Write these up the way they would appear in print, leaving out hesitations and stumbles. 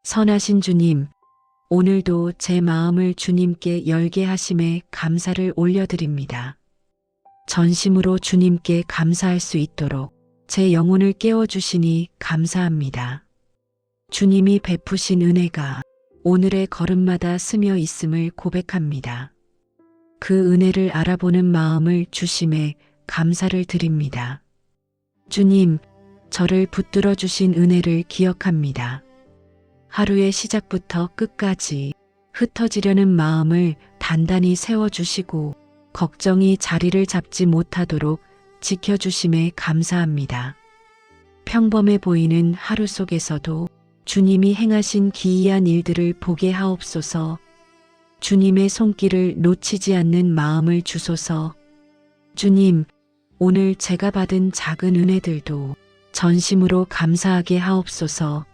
선하신 주님, 오늘도 제 마음을 주님께 열게 하심에 감사를 올려드립니다. 전심으로 주님께 감사할 수 있도록 제 영혼을 깨워주시니 감사합니다. 주님이 베푸신 은혜가 오늘의 걸음마다 스며 있음을 고백합니다. 그 은혜를 알아보는 마음을 주심에 감사를 드립니다. 주님, 저를 붙들어 주신 은혜를 기억합니다. 하루의 시작부터 끝까지 흩어지려는 마음을 단단히 세워주시고 걱정이 자리를 잡지 못하도록 지켜주심에 감사합니다. 평범해 보이는 하루 속에서도 주님이 행하신 기이한 일들을 보게 하옵소서. 주님의 손길을 놓치지 않는 마음을 주소서. 주님, 오늘 제가 받은 작은 은혜들도 전심으로 감사하게 하옵소서.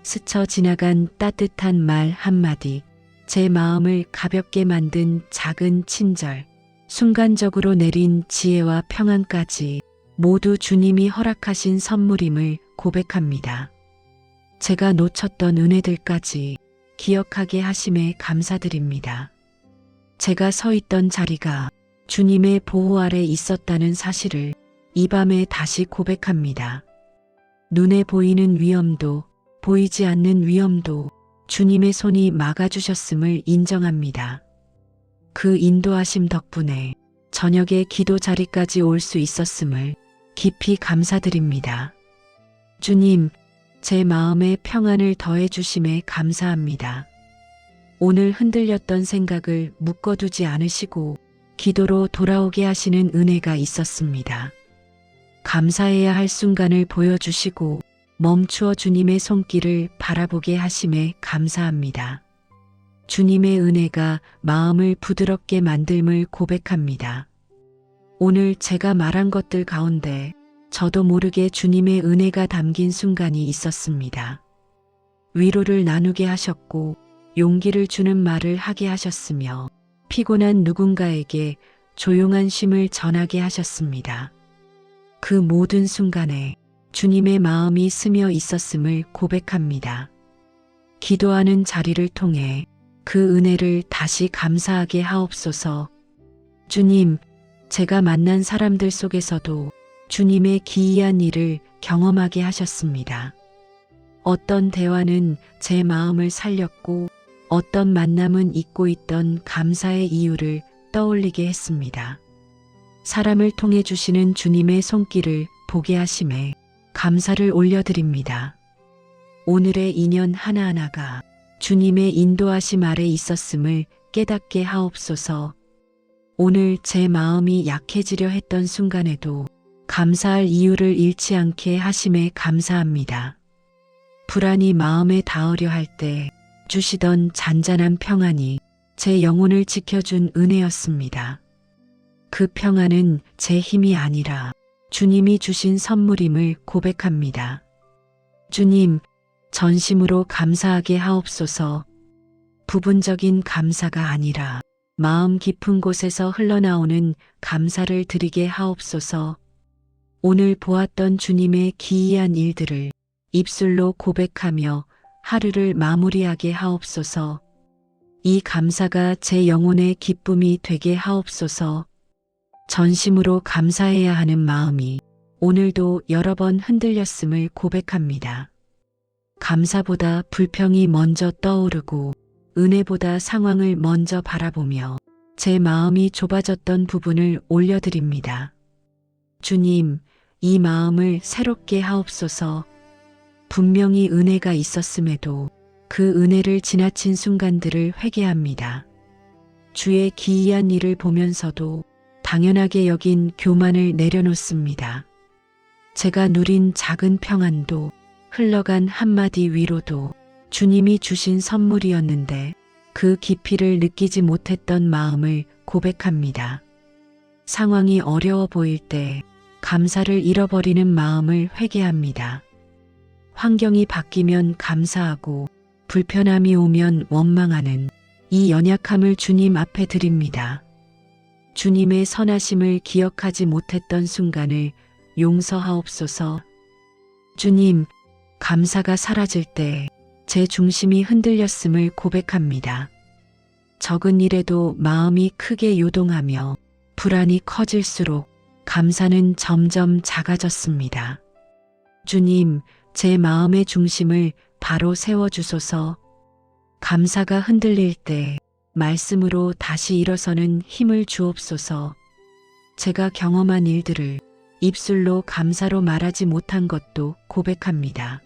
스쳐 지나간 따뜻한 말 한마디, 제 마음을 가볍게 만든 작은 친절, 순간적으로 내린 지혜와 평안까지 모두 주님이 허락하신 선물임을 고백합니다. 제가 놓쳤던 은혜들까지 기억하게 하심에 감사드립니다. 제가 서 있던 자리가 주님의 보호 아래 있었다는 사실을 이 밤에 다시 고백합니다. 눈에 보이는 위험도 보이지 않는 위험도 주님의 손이 막아주셨음을 인정합니다. 그 인도하심 덕분에 저녁에 기도 자리까지 올 수 있었음을 깊이 감사드립니다. 주님, 제 마음에 평안을 더해 주심에 감사합니다. 오늘 흔들렸던 생각을 묶어두지 않으시고 기도로 돌아오게 하시는 은혜가 있었습니다. 감사해야 할 순간을 보여주시고 멈추어 주님의 손길을 바라보게 하심에 감사합니다. 주님의 은혜가 마음을 부드럽게 만듦을 고백합니다. 오늘 제가 말한 것들 가운데 저도 모르게 주님의 은혜가 담긴 순간이 있었습니다. 위로를 나누게 하셨고 용기를 주는 말을 하게 하셨으며 피곤한 누군가에게 조용한 쉼을 전하게 하셨습니다. 그 모든 순간에 주님의 마음이 스며 있었음을 고백합니다. 기도하는 자리를 통해 그 은혜를 다시 감사하게 하옵소서. 주님, 제가 만난 사람들 속에서도 주님의 기이한 일을 경험하게 하셨습니다. 어떤 대화는 제 마음을 살렸고 어떤 만남은 잊고 있던 감사의 이유를 떠올리게 했습니다. 사람을 통해 주시는 주님의 손길을 보게 하심에 감사를 올려드립니다. 오늘의 인연 하나하나가 주님의 인도하심 아래 있었음을 깨닫게 하옵소서. 오늘 제 마음이 약해지려 했던 순간에도 감사할 이유를 잃지 않게 하심에 감사합니다. 불안이 마음에 닿으려 할 때 주시던 잔잔한 평안이 제 영혼을 지켜준 은혜였습니다. 그 평안은 제 힘이 아니라 주님이 주신 선물임을 고백합니다. 주님, 전심으로 감사하게 하옵소서. 부분적인 감사가 아니라 마음 깊은 곳에서 흘러나오는 감사를 드리게 하옵소서. 오늘 보았던 주님의 기이한 일들을 입술로 고백하며 하루를 마무리하게 하옵소서. 이 감사가 제 영혼의 기쁨이 되게 하옵소서. 전심으로 감사해야 하는 마음이 오늘도 여러 번 흔들렸음을 고백합니다. 감사보다 불평이 먼저 떠오르고 은혜보다 상황을 먼저 바라보며 제 마음이 좁아졌던 부분을 올려드립니다. 주님, 이 마음을 새롭게 하옵소서. 분명히 은혜가 있었음에도 그 은혜를 지나친 순간들을 회개합니다. 주의 기이한 일을 보면서도 당연하게 여긴 교만을 내려놓습니다. 제가 누린 작은 평안도 흘러간 한마디 위로도 주님이 주신 선물이었는데 그 깊이를 느끼지 못했던 마음을 고백합니다. 상황이 어려워 보일 때 감사를 잃어버리는 마음을 회개합니다. 환경이 바뀌면 감사하고 불편함이 오면 원망하는 이 연약함을 주님 앞에 드립니다. 주님의 선하심을 기억하지 못했던 순간을 용서하옵소서. 주님, 감사가 사라질 때 제 중심이 흔들렸음을 고백합니다. 적은 일에도 마음이 크게 요동하며 불안이 커질수록 감사는 점점 작아졌습니다. 주님, 제 마음의 중심을 바로 세워주소서. 감사가 흔들릴 때 말씀으로 다시 일어서는 힘을 주옵소서. 제가 경험한 일들을 입술로 감사로 말하지 못한 것도 고백합니다.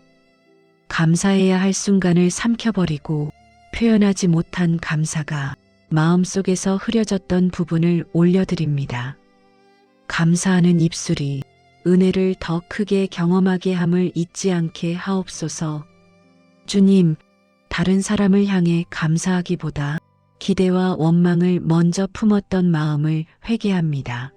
감사해야 할 순간을 삼켜버리고 표현하지 못한 감사가 마음속에서 흐려졌던 부분을 올려드립니다. 감사하는 입술이 은혜를 더 크게 경험하게 함을 잊지 않게 하옵소서. 주님, 다른 사람을 향해 감사하기보다 기대와 원망을 먼저 품었던 마음을 회개합니다.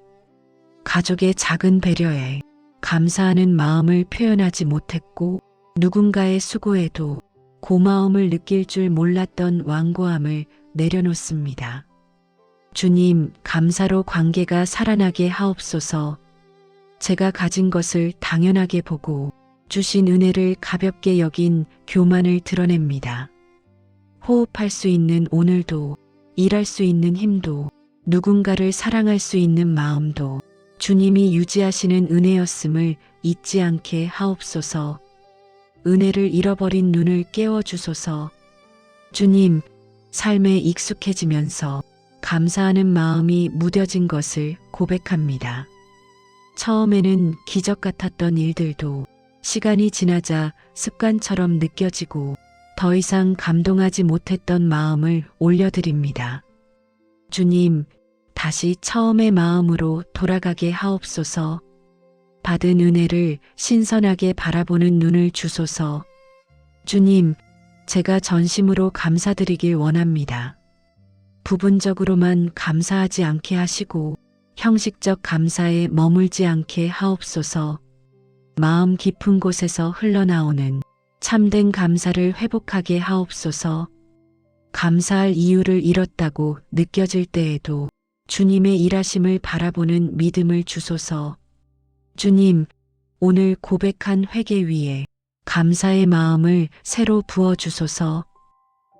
가족의 작은 배려에 감사하는 마음을 표현하지 못했고 누군가의 수고에도 고마움을 느낄 줄 몰랐던 완고함을 내려놓습니다. 주님, 감사로 관계가 살아나게 하옵소서. 제가 가진 것을 당연하게 보고 주신 은혜를 가볍게 여긴 교만을 드러냅니다. 호흡할 수 있는 오늘도, 일할 수 있는 힘도, 누군가를 사랑할 수 있는 마음도 주님이 유지하시는 은혜였음을 잊지 않게 하옵소서. 은혜를 잃어버린 눈을 깨워주소서. 주님, 삶에 익숙해지면서 감사하는 마음이 무뎌진 것을 고백합니다. 처음에는 기적 같았던 일들도 시간이 지나자 습관처럼 느껴지고 더 이상 감동하지 못했던 마음을 올려드립니다. 주님, 다시 처음의 마음으로 돌아가게 하옵소서. 받은 은혜를 신선하게 바라보는 눈을 주소서. 주님, 제가 전심으로 감사드리길 원합니다. 부분적으로만 감사하지 않게 하시고 형식적 감사에 머물지 않게 하옵소서. 마음 깊은 곳에서 흘러나오는 참된 감사를 회복하게 하옵소서. 감사할 이유를 잃었다고 느껴질 때에도 주님의 일하심을 바라보는 믿음을 주소서. 주님, 오늘 고백한 회개 위에 감사의 마음을 새로 부어주소서.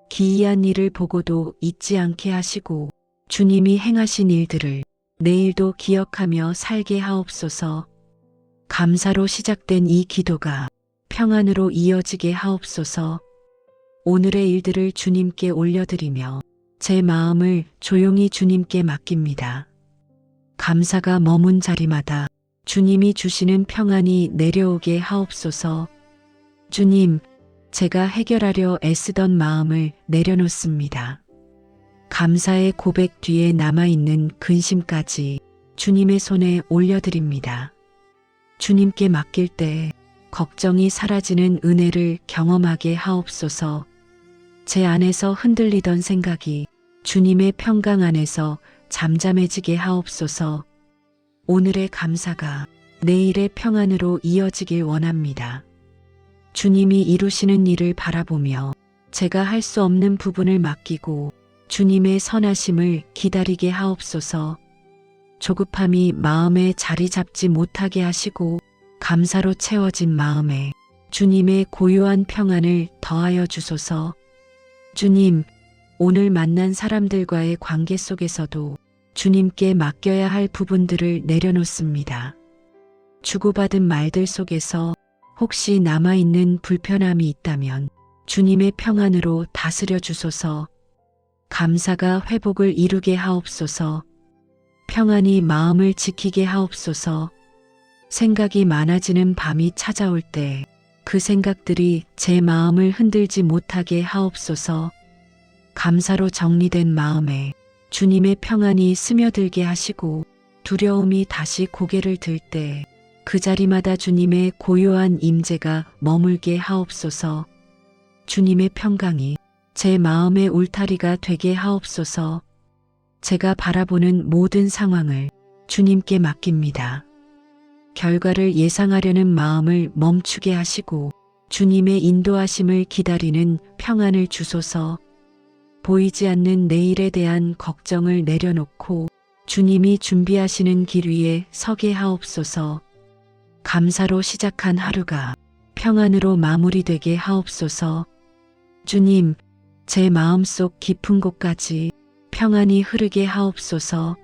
기이한 일을 보고도 잊지 않게 하시고 주님이 행하신 일들을 내일도 기억하며 살게 하옵소서. 감사로 시작된 이 기도가 평안으로 이어지게 하옵소서. 오늘의 일들을 주님께 올려드리며 제 마음을 조용히 주님께 맡깁니다. 감사가 머문 자리마다 주님이 주시는 평안이 내려오게 하옵소서. 주님, 제가 해결하려 애쓰던 마음을 내려놓습니다. 감사의 고백 뒤에 남아있는 근심까지 주님의 손에 올려드립니다. 주님께 맡길 때 걱정이 사라지는 은혜를 경험하게 하옵소서. 제 안에서 흔들리던 생각이 주님의 평강 안에서 잠잠해지게 하옵소서. 오늘의 감사가 내일의 평안으로 이어지길 원합니다. 주님이 이루시는 일을 바라보며 제가 할 수 없는 부분을 맡기고 주님의 선하심을 기다리게 하옵소서. 조급함이 마음에 자리 잡지 못하게 하시고 감사로 채워진 마음에 주님의 고요한 평안을 더하여 주소서. 주님, 오늘 만난 사람들과의 관계 속에서도 주님께 맡겨야 할 부분들을 내려놓습니다. 주고받은 말들 속에서 혹시 남아있는 불편함이 있다면 주님의 평안으로 다스려 주소서. 감사가 회복을 이루게 하옵소서. 평안이 마음을 지키게 하옵소서. 생각이 많아지는 밤이 찾아올 때 그 생각들이 제 마음을 흔들지 못하게 하옵소서. 감사로 정리된 마음에 주님의 평안이 스며들게 하시고 두려움이 다시 고개를 들 때 그 자리마다 주님의 고요한 임재가 머물게 하옵소서. 주님의 평강이 제 마음의 울타리가 되게 하옵소서. 제가 바라보는 모든 상황을 주님께 맡깁니다. 결과를 예상하려는 마음을 멈추게 하시고 주님의 인도하심을 기다리는 평안을 주소서. 보이지 않는 내일에 대한 걱정을 내려놓고 주님이 준비하시는 길 위에 서게 하옵소서. 감사로 시작한 하루가 평안으로 마무리되게 하옵소서. 주님, 제 마음속 깊은 곳까지 평안이 흐르게 하옵소서.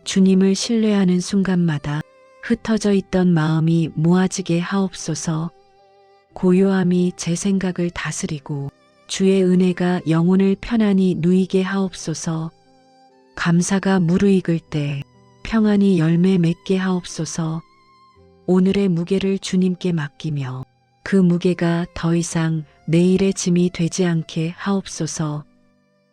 주님을 신뢰하는 순간마다 흩어져 있던 마음이 모아지게 하옵소서. 고요함이 제 생각을 다스리고 주의 은혜가 영혼을 편안히 누이게 하옵소서. 감사가 무르익을 때 평안히 열매 맺게 하옵소서. 오늘의 무게를 주님께 맡기며 그 무게가 더 이상 내일의 짐이 되지 않게 하옵소서.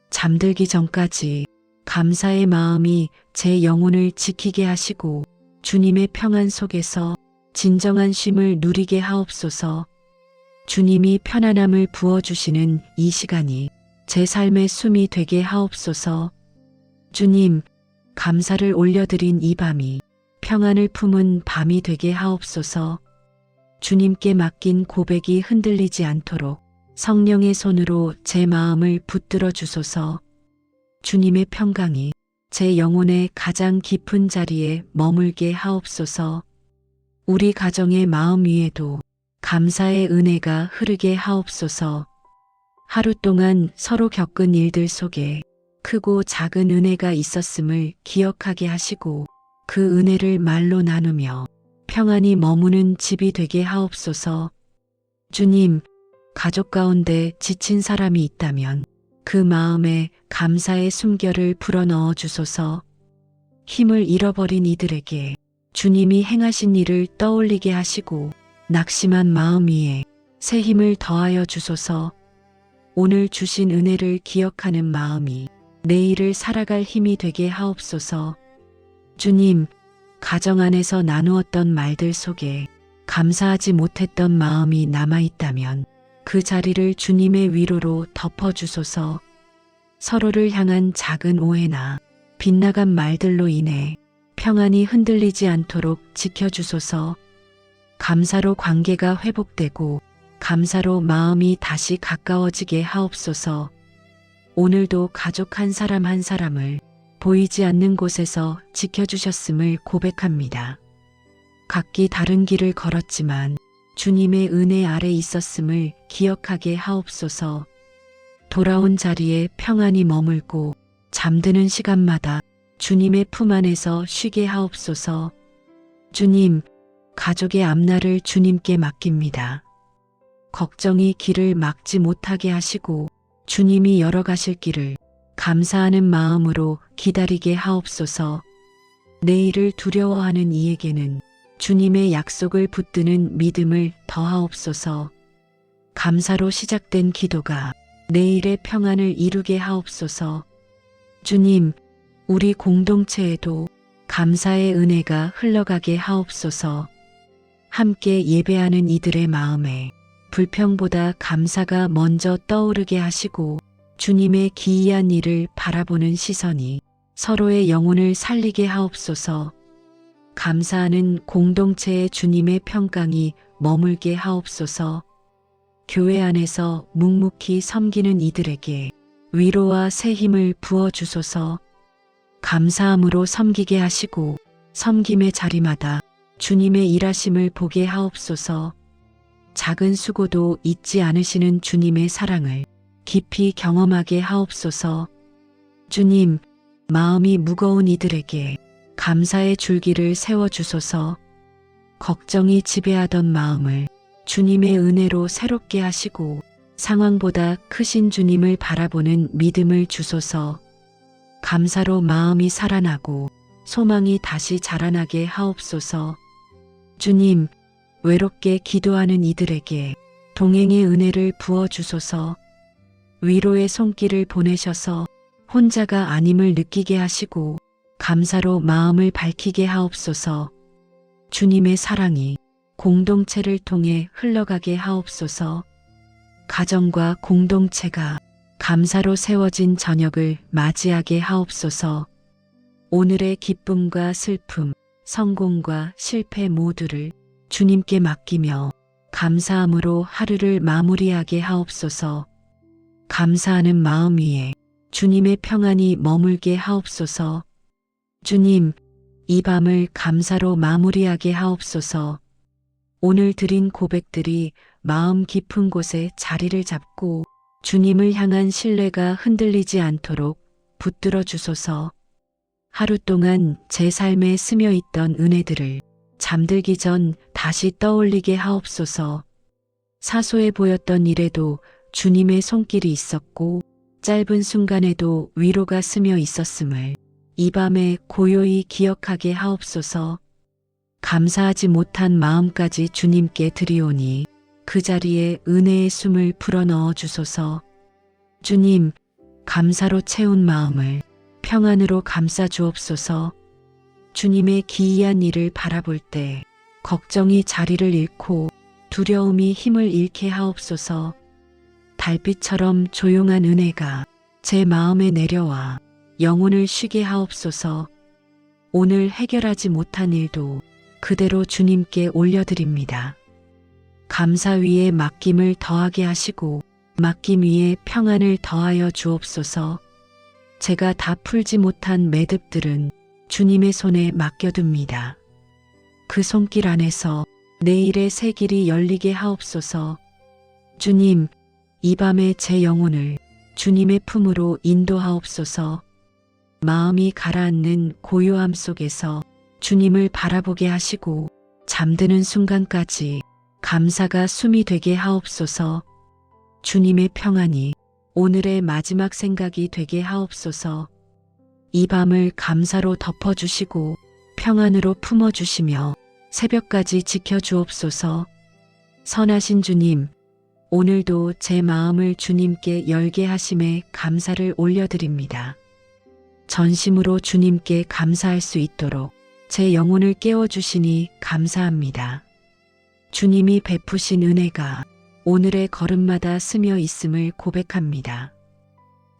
잠들기 전까지 감사의 마음이 제 영혼을 지키게 하시고 주님의 평안 속에서 진정한 쉼을 누리게 하옵소서. 주님이 편안함을 부어주시는 이 시간이 제 삶의 숨이 되게 하옵소서. 주님, 감사를 올려드린 이 밤이 평안을 품은 밤이 되게 하옵소서. 주님께 맡긴 고백이 흔들리지 않도록 성령의 손으로 제 마음을 붙들어 주소서. 주님의 평강이 제 영혼의 가장 깊은 자리에 머물게 하옵소서. 우리 가정의 마음 위에도 감사의 은혜가 흐르게 하옵소서. 하루 동안 서로 겪은 일들 속에 크고 작은 은혜가 있었음을 기억하게 하시고 그 은혜를 말로 나누며 평안히 머무는 집이 되게 하옵소서. 주님, 가족 가운데 지친 사람이 있다면 그 마음에 감사의 숨결을 불어넣어 주소서. 힘을 잃어버린 이들에게 주님이 행하신 일을 떠올리게 하시고 낙심한 마음 위에 새 힘을 더하여 주소서. 오늘 주신 은혜를 기억하는 마음이 내일을 살아갈 힘이 되게 하옵소서. 주님, 가정 안에서 나누었던 말들 속에 감사하지 못했던 마음이 남아있다면 그 자리를 주님의 위로로 덮어주소서. 서로를 향한 작은 오해나 빗나간 말들로 인해 평안이 흔들리지 않도록 지켜주소서. 감사로 관계가 회복되고 감사로 마음이 다시 가까워지게 하옵소서. 오늘도 가족 한 사람 한 사람을 보이지 않는 곳에서 지켜주셨음을 고백합니다. 각기 다른 길을 걸었지만 주님의 은혜 아래 있었음을 기억하게 하옵소서. 돌아온 자리에 평안히 머물고 잠드는 시간마다 주님의 품 안에서 쉬게 하옵소서. 주님, 가족의 앞날을 주님께 맡깁니다. 걱정이 길을 막지 못하게 하시고 주님이 열어가실 길을 감사하는 마음으로 기다리게 하옵소서. 내일을 두려워하는 이에게는 주님의 약속을 붙드는 믿음을 더하옵소서. 감사로 시작된 기도가 내일의 평안을 이루게 하옵소서. 주님, 우리 공동체에도 감사의 은혜가 흘러가게 하옵소서. 함께 예배하는 이들의 마음에 불평보다 감사가 먼저 떠오르게 하시고 주님의 기이한 일을 바라보는 시선이 서로의 영혼을 살리게 하옵소서. 감사하는 공동체에 주님의 평강이 머물게 하옵소서. 교회 안에서 묵묵히 섬기는 이들에게 위로와 새 힘을 부어주소서. 감사함으로 섬기게 하시고 섬김의 자리마다 주님의 일하심을 보게 하옵소서. 작은 수고도 잊지 않으시는 주님의 사랑을 깊이 경험하게 하옵소서. 주님, 마음이 무거운 이들에게 감사의 줄기를 세워주소서. 걱정이 지배하던 마음을 주님의 은혜로 새롭게 하시고 상황보다 크신 주님을 바라보는 믿음을 주소서. 감사로 마음이 살아나고 소망이 다시 자라나게 하옵소서. 주님, 외롭게 기도하는 이들에게 동행의 은혜를 부어주소서. 위로의 손길을 보내셔서 혼자가 아님을 느끼게 하시고 감사로 마음을 밝히게 하옵소서. 주님의 사랑이 공동체를 통해 흘러가게 하옵소서. 가정과 공동체가 감사로 세워진 저녁을 맞이하게 하옵소서. 오늘의 기쁨과 슬픔, 성공과 실패 모두를 주님께 맡기며 감사함으로 하루를 마무리하게 하옵소서. 감사하는 마음 위에 주님의 평안이 머물게 하옵소서. 주님, 이 밤을 감사로 마무리하게 하옵소서. 오늘 드린 고백들이 마음 깊은 곳에 자리를 잡고 주님을 향한 신뢰가 흔들리지 않도록 붙들어 주소서. 하루 동안 제 삶에 스며 있던 은혜들을 잠들기 전 다시 떠올리게 하옵소서. 사소해 보였던 일에도 주님의 손길이 있었고 짧은 순간에도 위로가 스며 있었음을 이 밤에 고요히 기억하게 하옵소서. 감사하지 못한 마음까지 주님께 드리오니 그 자리에 은혜의 숨을 불어넣어 주소서. 주님, 감사로 채운 마음을 평안으로 감싸 주옵소서. 주님의 기이한 일을 바라볼 때 걱정이 자리를 잃고 두려움이 힘을 잃게 하옵소서. 달빛처럼 조용한 은혜가 제 마음에 내려와 영혼을 쉬게 하옵소서. 오늘 해결하지 못한 일도 그대로 주님께 올려드립니다. 감사 위에 맡김을 더하게 하시고 맡김 위에 평안을 더하여 주옵소서. 제가 다 풀지 못한 매듭들은 주님의 손에 맡겨둡니다. 그 손길 안에서 내일의 새 길이 열리게 하옵소서. 주님, 이 밤에 제 영혼을 주님의 품으로 인도하옵소서. 마음이 가라앉는 고요함 속에서 주님을 바라보게 하시고 잠드는 순간까지 감사가 숨이 되게 하옵소서. 주님의 평안이 오늘의 마지막 생각이 되게 하옵소서. 이 밤을 감사로 덮어주시고 평안으로 품어주시며 새벽까지 지켜주옵소서. 선하신 주님, 오늘도 제 마음을 주님께 열게 하심에 감사를 올려드립니다. 전심으로 주님께 감사할 수 있도록 제 영혼을 깨워주시니 감사합니다. 주님이 베푸신 은혜가 오늘의 걸음마다 스며 있음을 고백합니다.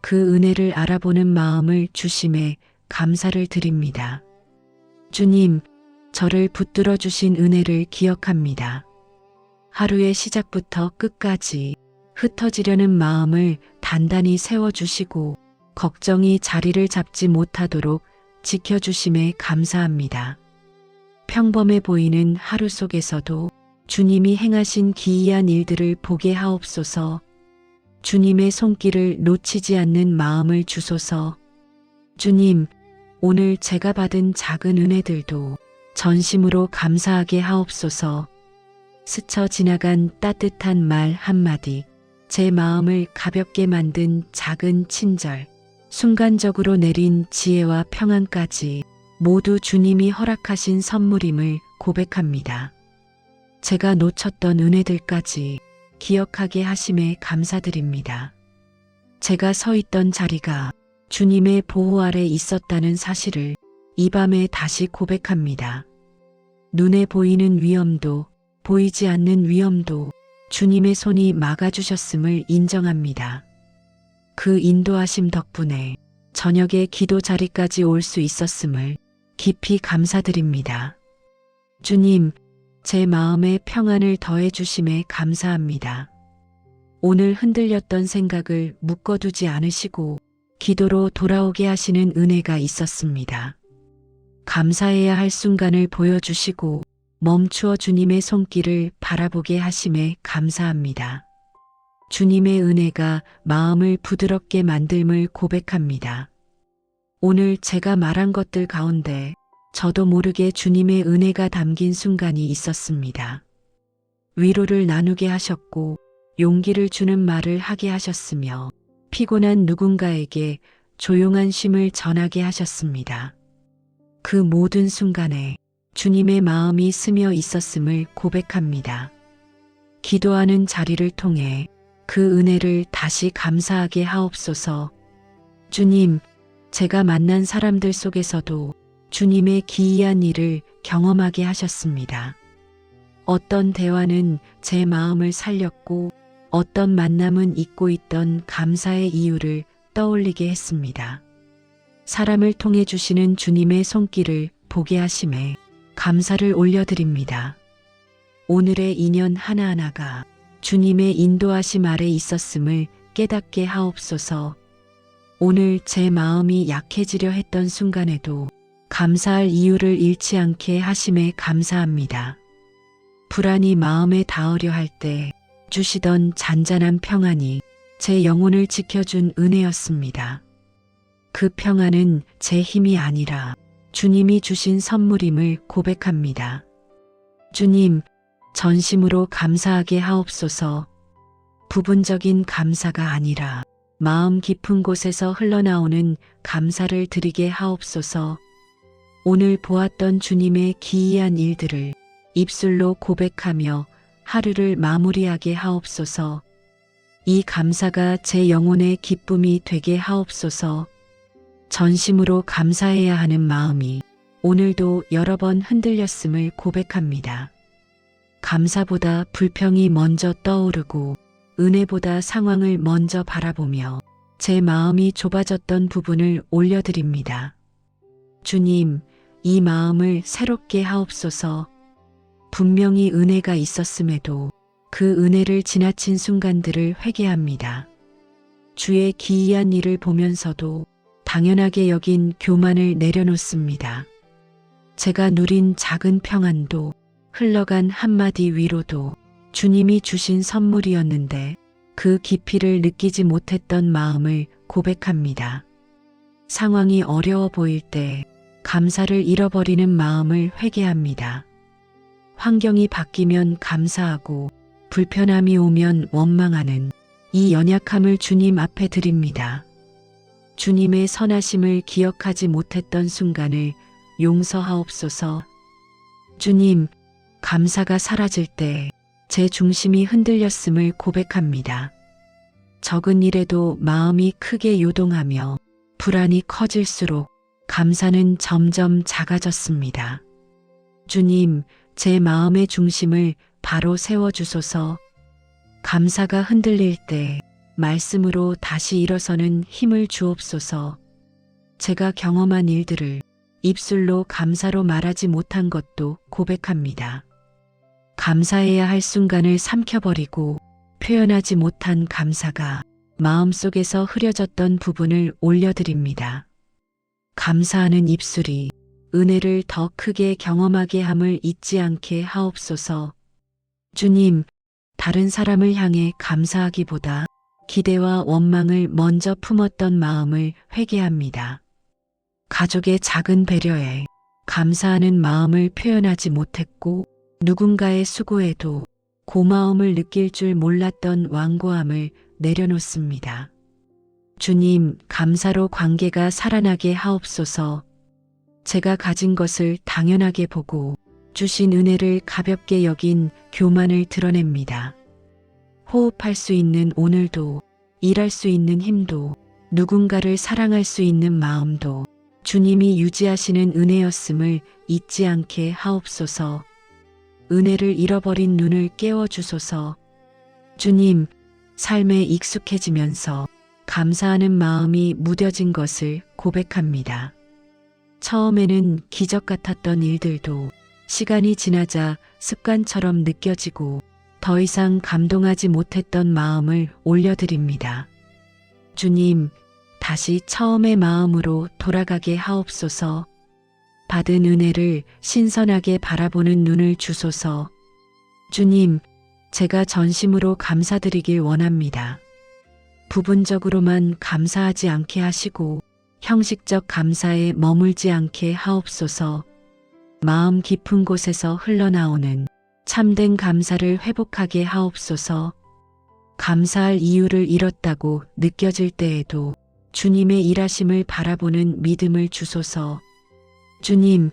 그 은혜를 알아보는 마음을 주심에 감사를 드립니다. 주님, 저를 붙들어 주신 은혜를 기억합니다. 하루의 시작부터 끝까지 흩어지려는 마음을 단단히 세워주시고 걱정이 자리를 잡지 못하도록 지켜주심에 감사합니다. 평범해 보이는 하루 속에서도 주님이 행하신 기이한 일들을 보게 하옵소서. 주님의 손길을 놓치지 않는 마음을 주소서. 주님, 오늘 제가 받은 작은 은혜들도 전심으로 감사하게 하옵소서. 스쳐 지나간 따뜻한 말 한마디, 제 마음을 가볍게 만든 작은 친절, 순간적으로 내린 지혜와 평안까지 모두 주님이 허락하신 선물임을 고백합니다. 제가 놓쳤던 은혜들까지 기억하게 하심에 감사드립니다. 제가 서 있던 자리가 주님의 보호 아래 있었다는 사실을 이 밤에 다시 고백합니다. 눈에 보이는 위험도 보이지 않는 위험도 주님의 손이 막아주셨음을 인정합니다. 그 인도하심 덕분에 저녁에 기도 자리까지 올 수 있었음을 깊이 감사드립니다. 주님, 제 마음에 평안을 더해 주심에 감사합니다. 오늘 흔들렸던 생각을 묶어두지 않으시고 기도로 돌아오게 하시는 은혜가 있었습니다. 감사해야 할 순간을 보여주시고 멈추어 주님의 손길을 바라보게 하심에 감사합니다. 주님의 은혜가 마음을 부드럽게 만듦을 고백합니다. 오늘 제가 말한 것들 가운데 저도 모르게 주님의 은혜가 담긴 순간이 있었습니다. 위로를 나누게 하셨고 용기를 주는 말을 하게 하셨으며 피곤한 누군가에게 조용한 쉼을 전하게 하셨습니다. 그 모든 순간에 주님의 마음이 스며 있었음을 고백합니다. 기도하는 자리를 통해 그 은혜를 다시 감사하게 하옵소서. 주님, 제가 만난 사람들 속에서도 주님의 기이한 일을 경험하게 하셨습니다. 어떤 대화는 제 마음을 살렸고 어떤 만남은 잊고 있던 감사의 이유를 떠올리게 했습니다. 사람을 통해 주시는 주님의 손길을 보게 하심에 감사를 올려드립니다. 오늘의 인연 하나하나가 주님의 인도하심 아래 있었음을 깨닫게 하옵소서. 오늘 제 마음이 약해지려 했던 순간에도 감사할 이유를 잃지 않게 하심에 감사합니다. 불안이 마음에 닿으려 할 때 주시던 잔잔한 평안이 제 영혼을 지켜준 은혜였습니다. 그 평안은 제 힘이 아니라 주님이 주신 선물임을 고백합니다. 주님, 전심으로 감사하게 하옵소서. 부분적인 감사가 아니라 마음 깊은 곳에서 흘러나오는 감사를 드리게 하옵소서. 오늘 보았던 주님의 기이한 일들을 입술로 고백하며 하루를 마무리하게 하옵소서. 이 감사가 제 영혼의 기쁨이 되게 하옵소서. 전심으로 감사해야 하는 마음이 오늘도 여러 번 흔들렸음을 고백합니다. 감사보다 불평이 먼저 떠오르고 은혜보다 상황을 먼저 바라보며 제 마음이 좁아졌던 부분을 올려드립니다. 주님, 이 마음을 새롭게 하옵소서. 분명히 은혜가 있었음에도 그 은혜를 지나친 순간들을 회개합니다. 주의 기이한 일을 보면서도 당연하게 여긴 교만을 내려놓습니다. 제가 누린 작은 평안도 흘러간 한마디 위로도 주님이 주신 선물이었는데 그 깊이를 느끼지 못했던 마음을 고백합니다. 상황이 어려워 보일 때 감사를 잃어버리는 마음을 회개합니다. 환경이 바뀌면 감사하고 불편함이 오면 원망하는 이 연약함을 주님 앞에 드립니다. 주님의 선하심을 기억하지 못했던 순간을 용서하옵소서. 주님, 감사가 사라질 때 제 중심이 흔들렸음을 고백합니다. 적은 일에도 마음이 크게 요동하며 불안이 커질수록 감사는 점점 작아졌습니다. 주님, 제 마음의 중심을 바로 세워주소서. 감사가 흔들릴 때 말씀으로 다시 일어서는 힘을 주옵소서. 제가 경험한 일들을 입술로 감사로 말하지 못한 것도 고백합니다. 감사해야 할 순간을 삼켜버리고 표현하지 못한 감사가 마음속에서 흐려졌던 부분을 올려드립니다. 감사하는 입술이 은혜를 더 크게 경험하게 함을 잊지 않게 하옵소서. 주님, 다른 사람을 향해 감사하기보다 기대와 원망을 먼저 품었던 마음을 회개합니다. 가족의 작은 배려에 감사하는 마음을 표현하지 못했고 누군가의 수고에도 고마움을 느낄 줄 몰랐던 완고함을 내려놓습니다. 주님, 감사로 관계가 살아나게 하옵소서. 제가 가진 것을 당연하게 보고 주신 은혜를 가볍게 여긴 교만을 드러냅니다. 호흡할 수 있는 오늘도, 일할 수 있는 힘도, 누군가를 사랑할 수 있는 마음도 주님이 유지하시는 은혜였음을 잊지 않게 하옵소서. 은혜를 잃어버린 눈을 깨워주소서. 주님, 삶에 익숙해지면서 감사하는 마음이 무뎌진 것을 고백합니다. 처음에는 기적 같았던 일들도 시간이 지나자 습관처럼 느껴지고 더 이상 감동하지 못했던 마음을 올려드립니다. 주님, 다시 처음의 마음으로 돌아가게 하옵소서. 받은 은혜를 신선하게 바라보는 눈을 주소서. 주님, 제가 전심으로 감사드리길 원합니다. 부분적으로만 감사하지 않게 하시고 형식적 감사에 머물지 않게 하옵소서. 마음 깊은 곳에서 흘러나오는 참된 감사를 회복하게 하옵소서. 감사할 이유를 잃었다고 느껴질 때에도 주님의 일하심을 바라보는 믿음을 주소서. 주님,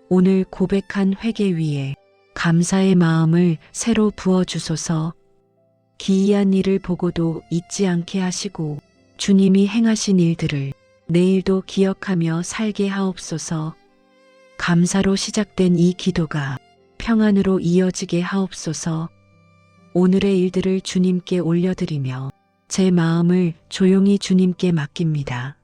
오늘 고백한 회개 위에 감사의 마음을 새로 부어주소서. 기이한 일을 보고도 잊지 않게 하시고 주님이 행하신 일들을 내일도 기억하며 살게 하옵소서. 감사로 시작된 이 기도가 평안으로 이어지게 하옵소서. 오늘의 일들을 주님께 올려드리며 제 마음을 조용히 주님께 맡깁니다.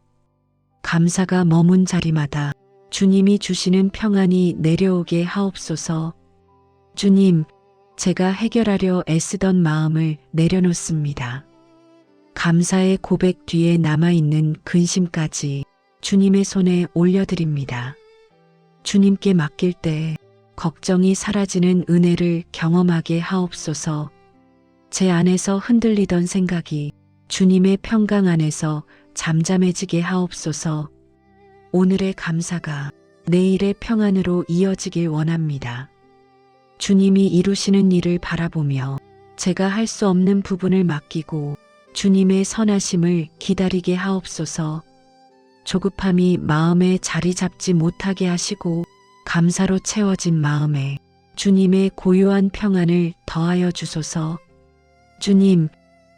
감사가 머문 자리마다 주님이 주시는 평안이 내려오게 하옵소서. 주님, 제가 해결하려 애쓰던 마음을 내려놓습니다. 감사의 고백 뒤에 남아있는 근심까지 주님의 손에 올려드립니다. 주님께 맡길 때 걱정이 사라지는 은혜를 경험하게 하옵소서. 제 안에서 흔들리던 생각이 주님의 평강 안에서 잠잠해지게 하옵소서. 오늘의 감사가 내일의 평안으로 이어지길 원합니다. 주님이 이루시는 일을 바라보며 제가 할 수 없는 부분을 맡기고 주님의 선하심을 기다리게 하옵소서. 조급함이 마음에 자리 잡지 못하게 하시고 감사로 채워진 마음에 주님의 고요한 평안을 더하여 주소서. 주님,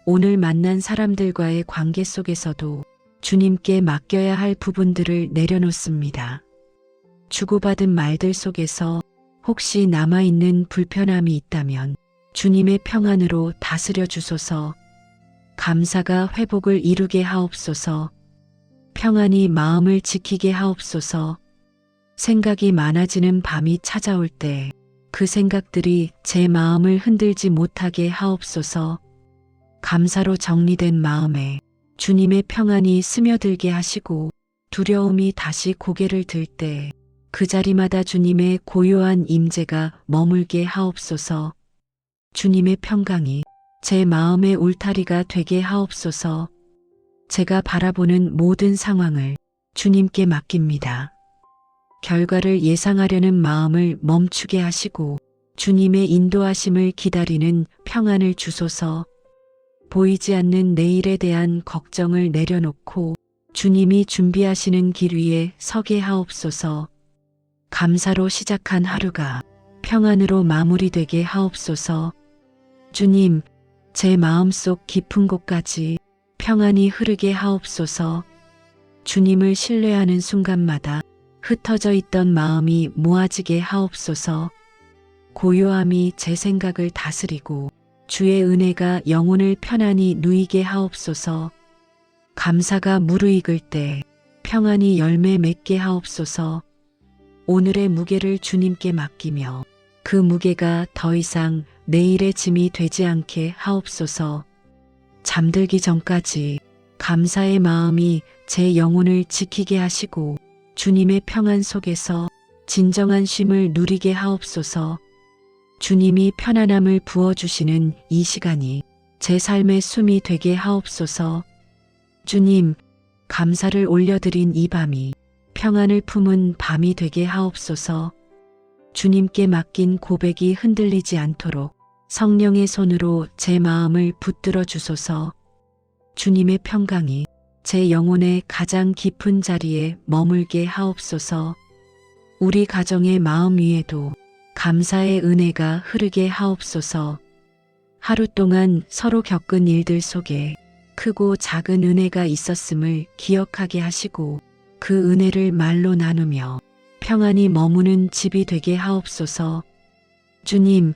오늘 만난 사람들과의 관계 속에서도 주님께 맡겨야 할 부분들을 내려놓습니다. 주고받은 말들 속에서 혹시 남아있는 불편함이 있다면 주님의 평안으로 다스려 주소서. 감사가 회복을 이루게 하옵소서. 평안이 마음을 지키게 하옵소서. 생각이 많아지는 밤이 찾아올 때 그 생각들이 제 마음을 흔들지 못하게 하옵소서. 감사로 정리된 마음에 주님의 평안이 스며들게 하시고 두려움이 다시 고개를 들 때 그 자리마다 주님의 고요한 임재가 머물게 하옵소서. 주님의 평강이 제 마음의 울타리가 되게 하옵소서. 제가 바라보는 모든 상황을 주님께 맡깁니다. 결과를 예상하려는 마음을 멈추게 하시고 주님의 인도하심을 기다리는 평안을 주소서. 보이지 않는 내일에 대한 걱정을 내려놓고 주님이 준비하시는 길 위에 서게 하옵소서. 감사로 시작한 하루가 평안으로 마무리되게 하옵소서. 주님, 제 마음속 깊은 곳까지 평안이 흐르게 하옵소서. 주님을 신뢰하는 순간마다 흩어져 있던 마음이 모아지게 하옵소서. 고요함이 제 생각을 다스리고 주의 은혜가 영혼을 편안히 누이게 하옵소서. 감사가 무르익을 때 평안이 열매 맺게 하옵소서. 오늘의 무게를 주님께 맡기며 그 무게가 더 이상 내일의 짐이 되지 않게 하옵소서. 잠들기 전까지 감사의 마음이 제 영혼을 지키게 하시고 주님의 평안 속에서 진정한 쉼을 누리게 하옵소서. 주님이 편안함을 부어주시는 이 시간이 제 삶의 숨이 되게 하옵소서. 주님, 감사를 올려드린 이 밤이 평안을 품은 밤이 되게 하옵소서. 주님께 맡긴 고백이 흔들리지 않도록 성령의 손으로 제 마음을 붙들어 주소서. 주님의 평강이 제 영혼의 가장 깊은 자리에 머물게 하옵소서. 우리 가정의 마음 위에도 감사의 은혜가 흐르게 하옵소서. 하루 동안 서로 겪은 일들 속에 크고 작은 은혜가 있었음을 기억하게 하시고 그 은혜를 말로 나누며 평안이 머무는 집이 되게 하옵소서. 주님,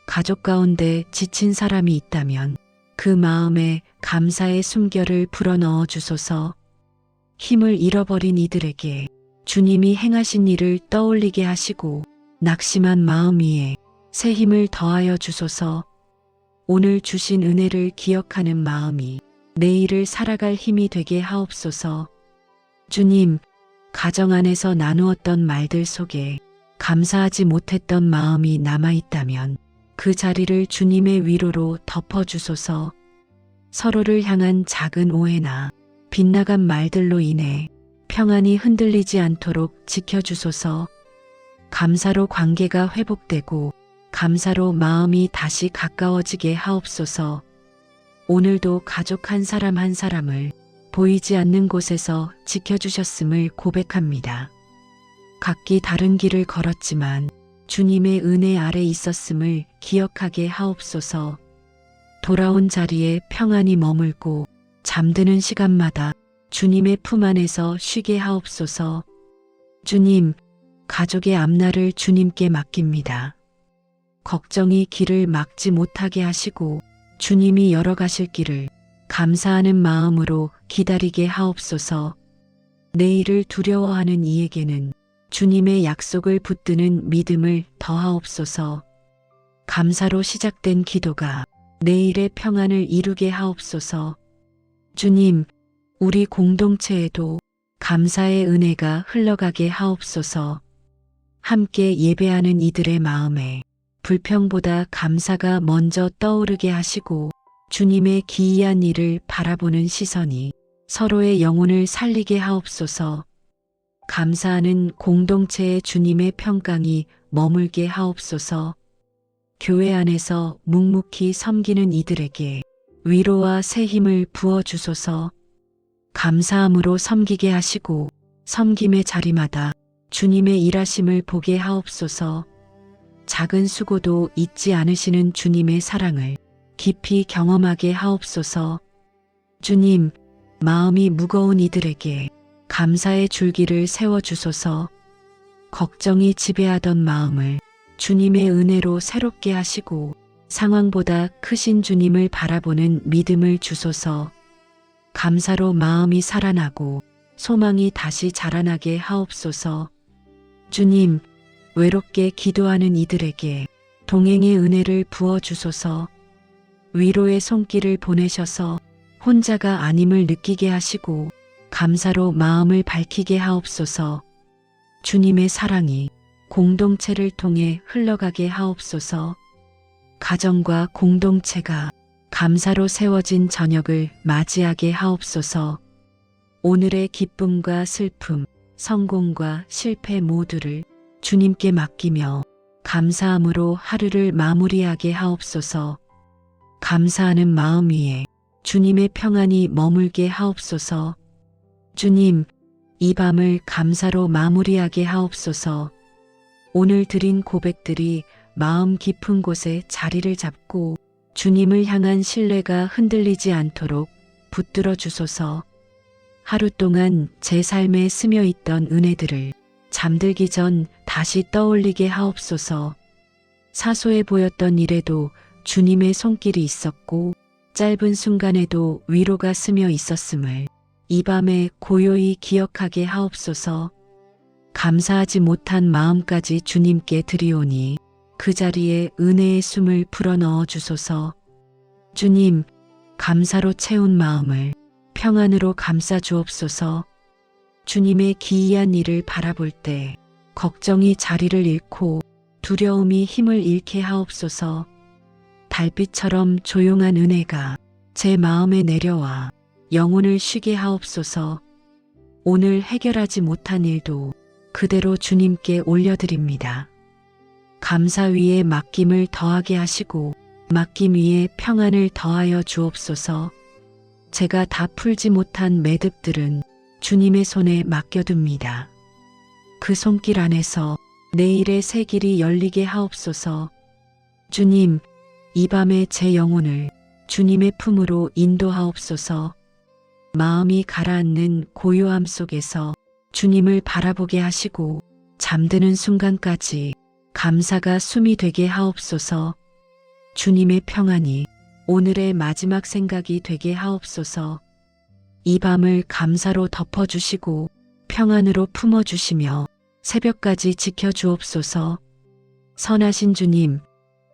가족 가운데 지친 사람이 있다면 그 마음에 감사의 숨결을 불어넣어 주소서. 힘을 잃어버린 이들에게 주님이 행하신 일을 떠올리게 하시고 낙심한 마음 위에 새 힘을 더하여 주소서. 오늘 주신 은혜를 기억하는 마음이 내일을 살아갈 힘이 되게 하옵소서. 주님, 가정 안에서 나누었던 말들 속에 감사하지 못했던 마음이 남아있다면 그 자리를 주님의 위로로 덮어주소서. 서로를 향한 작은 오해나 빗나간 말들로 인해 평안이 흔들리지 않도록 지켜주소서. 감사로 관계가 회복되고 감사로 마음이 다시 가까워지게 하옵소서. 오늘도 가족 한 사람 한 사람을 보이지 않는 곳에서 지켜주셨음을 고백합니다. 각기 다른 길을 걸었지만 주님의 은혜 아래 있었음을 기억하게 하옵소서. 돌아온 자리에 평안히 머물고 잠드는 시간마다 주님의 품 안에서 쉬게 하옵소서. 주님, 가족의 앞날을 주님께 맡깁니다. 걱정이 길을 막지 못하게 하시고 주님이 열어가실 길을 감사하는 마음으로 기다리게 하옵소서. 내일을 두려워하는 이에게는 주님의 약속을 붙드는 믿음을 더하옵소서. 감사로 시작된 기도가 내일의 평안을 이루게 하옵소서. 주님, 우리 공동체에도 감사의 은혜가 흘러가게 하옵소서. 함께 예배하는 이들의 마음에 불평보다 감사가 먼저 떠오르게 하시고 주님의 기이한 일을 바라보는 시선이 서로의 영혼을 살리게 하옵소서. 감사하는 공동체의 주님의 평강이 머물게 하옵소서. 교회 안에서 묵묵히 섬기는 이들에게 위로와 새 힘을 부어주소서. 감사함으로 섬기게 하시고 섬김의 자리마다 주님의 일하심을 보게 하옵소서. 작은 수고도 잊지 않으시는 주님의 사랑을 깊이 경험하게 하옵소서. 주님, 마음이 무거운 이들에게 감사의 줄기를 세워주소서. 걱정이 지배하던 마음을 주님의 은혜로 새롭게 하시고 상황보다 크신 주님을 바라보는 믿음을 주소서. 감사로 마음이 살아나고 소망이 다시 자라나게 하옵소서. 주님, 외롭게 기도하는 이들에게 동행의 은혜를 부어주소서. 위로의 손길을 보내셔서 혼자가 아님을 느끼게 하시고 감사로 마음을 밝히게 하옵소서. 주님의 사랑이 공동체를 통해 흘러가게 하옵소서. 가정과 공동체가 감사로 세워진 저녁을 맞이하게 하옵소서. 오늘의 기쁨과 슬픔, 성공과 실패 모두를 주님께 맡기며 감사함으로 하루를 마무리하게 하옵소서. 감사하는 마음 위에 주님의 평안이 머물게 하옵소서. 주님, 이 밤을 감사로 마무리하게 하옵소서. 오늘 드린 고백들이 마음 깊은 곳에 자리를 잡고 주님을 향한 신뢰가 흔들리지 않도록 붙들어 주소서. 하루 동안 제 삶에 스며 있던 은혜들을 잠들기 전 다시 떠올리게 하옵소서. 사소해 보였던 일에도 주님의 손길이 있었고 짧은 순간에도 위로가 스며 있었음을 이 밤에 고요히 기억하게 하옵소서. 감사하지 못한 마음까지 주님께 드리오니 그 자리에 은혜의 숨을 불어넣어 주소서. 주님, 감사로 채운 마음을 평안으로 감싸 주옵소서. 주님의 기이한 일을 바라볼 때 걱정이 자리를 잃고 두려움이 힘을 잃게 하옵소서. 달빛처럼 조용한 은혜가 제 마음에 내려와 영혼을 쉬게 하옵소서. 오늘 해결하지 못한 일도 그대로 주님께 올려드립니다. 감사 위에 맡김을 더하게 하시고 맡김 위에 평안을 더하여 주옵소서. 제가 다 풀지 못한 매듭들은 주님의 손에 맡겨둡니다. 그 손길 안에서 내일의 새 길이 열리게 하옵소서. 주님, 이 밤에 제 영혼을 주님의 품으로 인도하옵소서. 마음이 가라앉는 고요함 속에서 주님을 바라보게 하시고 잠드는 순간까지 감사가 숨이 되게 하옵소서. 주님의 평안이 오늘의 마지막 생각이 되게 하옵소서. 이 밤을 감사로 덮어주시고 평안으로 품어주시며 새벽까지 지켜주옵소서. 선하신 주님,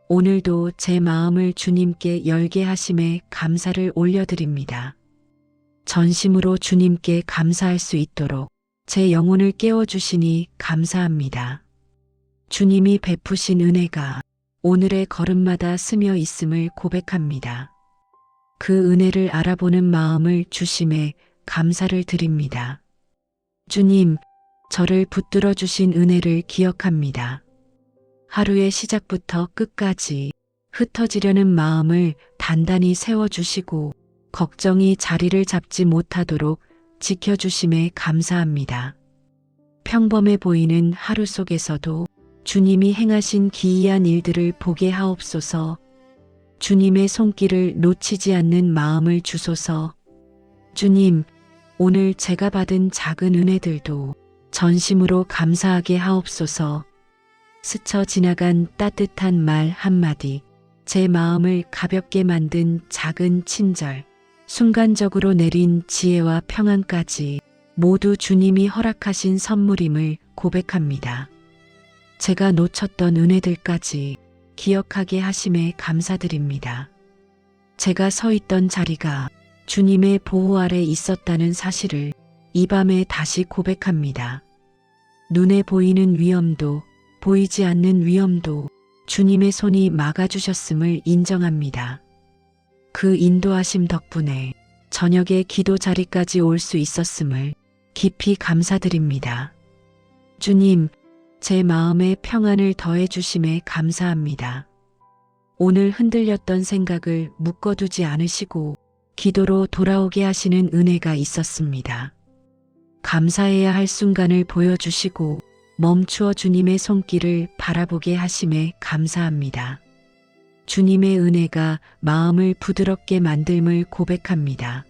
오늘도 제 마음을 주님께 열게 하심에 감사를 올려드립니다. 전심으로 주님께 감사할 수 있도록 제 영혼을 깨워주시니 감사합니다. 주님이 베푸신 은혜가 오늘의 걸음마다 스며 있음을 고백합니다. 그 은혜를 알아보는 마음을 주심에 감사를 드립니다. 주님, 저를 붙들어 주신 은혜를 기억합니다. 하루의 시작부터 끝까지 흩어지려는 마음을 단단히 세워주시고 걱정이 자리를 잡지 못하도록 지켜주심에 감사합니다. 평범해 보이는 하루 속에서도 주님이 행하신 기이한 일들을 보게 하옵소서. 주님의 손길을 놓치지 않는 마음을 주소서. 주님, 오늘 제가 받은 작은 은혜들도 전심으로 감사하게 하옵소서. 스쳐 지나간 따뜻한 말 한마디, 제 마음을 가볍게 만든 작은 친절, 순간적으로 내린 지혜와 평안까지 모두 주님이 허락하신 선물임을 고백합니다. 제가 놓쳤던 은혜들까지 기억하게 하심에 감사드립니다. 제가 서 있던 자리가 주님의 보호 아래 있었다는 사실을 이 밤에 다시 고백합니다. 눈에 보이는 위험도 보이지 않는 위험도 주님의 손이 막아주셨음을 인정합니다. 그 인도하심 덕분에 저녁에 기도 자리까지 올 수 있었음을 깊이 감사드립니다. 주님, 제 마음에 평안을 더해 주심에 감사합니다. 오늘 흔들렸던 생각을 묶어두지 않으시고 기도로 돌아오게 하시는 은혜가 있었습니다. 감사해야 할 순간을 보여주시고 멈추어 주님의 손길을 바라보게 하심에 감사합니다. 주님의 은혜가 마음을 부드럽게 만들음을 고백합니다.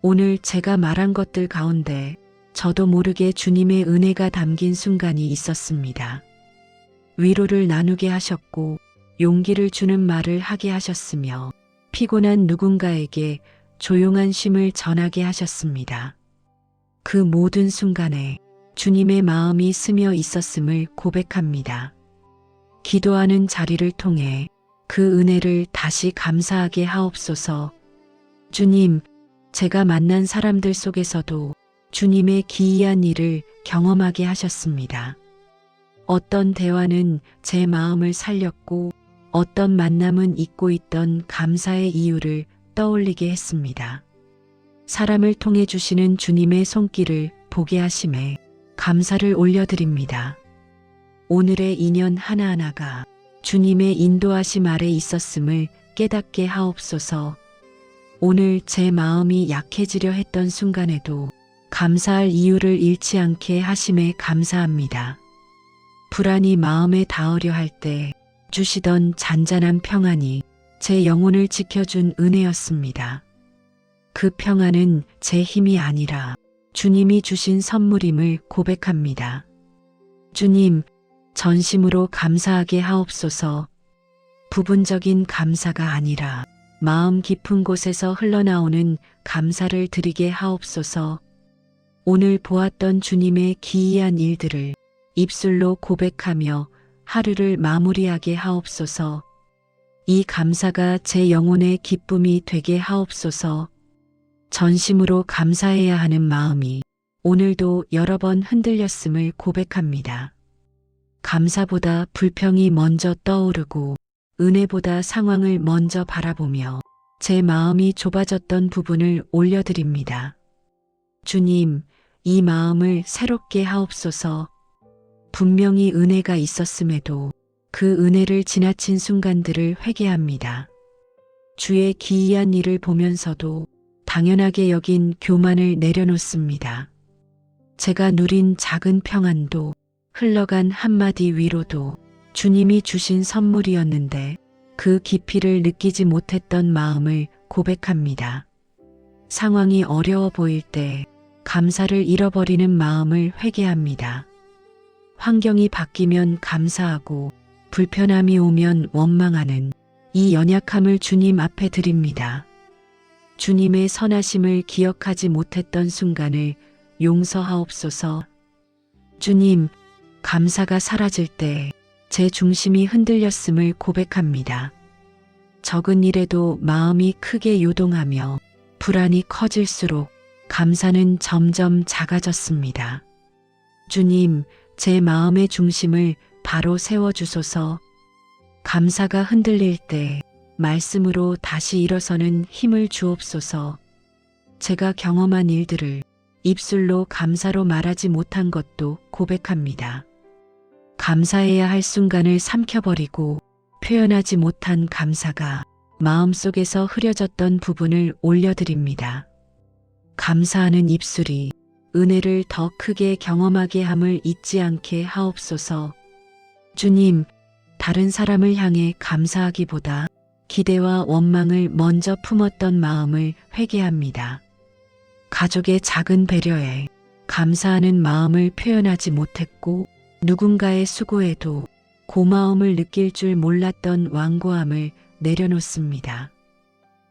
오늘 제가 말한 것들 가운데 저도 모르게 주님의 은혜가 담긴 순간이 있었습니다. 위로를 나누게 하셨고 용기를 주는 말을 하게 하셨으며 피곤한 누군가에게 조용한 쉼을 전하게 하셨습니다. 그 모든 순간에 주님의 마음이 스며 있었음을 고백합니다. 기도하는 자리를 통해 그 은혜를 다시 감사하게 하옵소서. 주님, 제가 만난 사람들 속에서도 주님의 기이한 일을 경험하게 하셨습니다. 어떤 대화는 제 마음을 살렸고 어떤 만남은 잊고 있던 감사의 이유를 떠올리게 했습니다. 사람을 통해 주시는 주님의 손길을 보게 하심에 감사를 올려드립니다. 오늘의 인연 하나하나가 주님의 인도하심 아래 있었음을 깨닫게 하옵소서. 오늘 제 마음이 약해지려 했던 순간에도 감사할 이유를 잃지 않게 하심에 감사합니다. 불안이 마음에 닿으려 할 때 주시던 잔잔한 평안이 제 영혼을 지켜준 은혜였습니다. 그 평안은 제 힘이 아니라 주님이 주신 선물임을 고백합니다. 주님, 전심으로 감사하게 하옵소서. 부분적인 감사가 아니라 마음 깊은 곳에서 흘러나오는 감사를 드리게 하옵소서. 오늘 보았던 주님의 기이한 일들을 입술로 고백하며 하루를 마무리하게 하옵소서. 이 감사가 제 영혼의 기쁨이 되게 하옵소서. 전심으로 감사해야 하는 마음이 오늘도 여러 번 흔들렸음을 고백합니다. 감사보다 불평이 먼저 떠오르고 은혜보다 상황을 먼저 바라보며 제 마음이 좁아졌던 부분을 올려드립니다. 주님, 이 마음을 새롭게 하옵소서. 분명히 은혜가 있었음에도 그 은혜를 지나친 순간들을 회개합니다. 주의 기이한 일을 보면서도 당연하게 여긴 교만을 내려놓습니다. 제가 누린 작은 평안도 흘러간 한마디 위로도 주님이 주신 선물이었는데 그 깊이를 느끼지 못했던 마음을 고백합니다. 상황이 어려워 보일 때 감사를 잃어버리는 마음을 회개합니다. 환경이 바뀌면 감사하고 불편함이 오면 원망하는 이 연약함을 주님 앞에 드립니다. 주님의 선하심을 기억하지 못했던 순간을 용서하옵소서. 주님, 감사가 사라질 때 제 중심이 흔들렸음을 고백합니다. 적은 일에도 마음이 크게 요동하며 불안이 커질수록 감사는 점점 작아졌습니다. 주님, 제 마음의 중심을 바로 세워주소서. 감사가 흔들릴 때 말씀으로 다시 일어서는 힘을 주옵소서. 제가 경험한 일들을 입술로 감사로 말하지 못한 것도 고백합니다. 감사해야 할 순간을 삼켜버리고 표현하지 못한 감사가 마음속에서 흐려졌던 부분을 올려드립니다. 감사하는 입술이 은혜를 더 크게 경험하게 함을 잊지 않게 하옵소서. 주님, 다른 사람을 향해 감사하기보다 기대와 원망을 먼저 품었던 마음을 회개합니다. 가족의 작은 배려에 감사하는 마음을 표현하지 못했고 누군가의 수고에도 고마움을 느낄 줄 몰랐던 완고함을 내려놓습니다.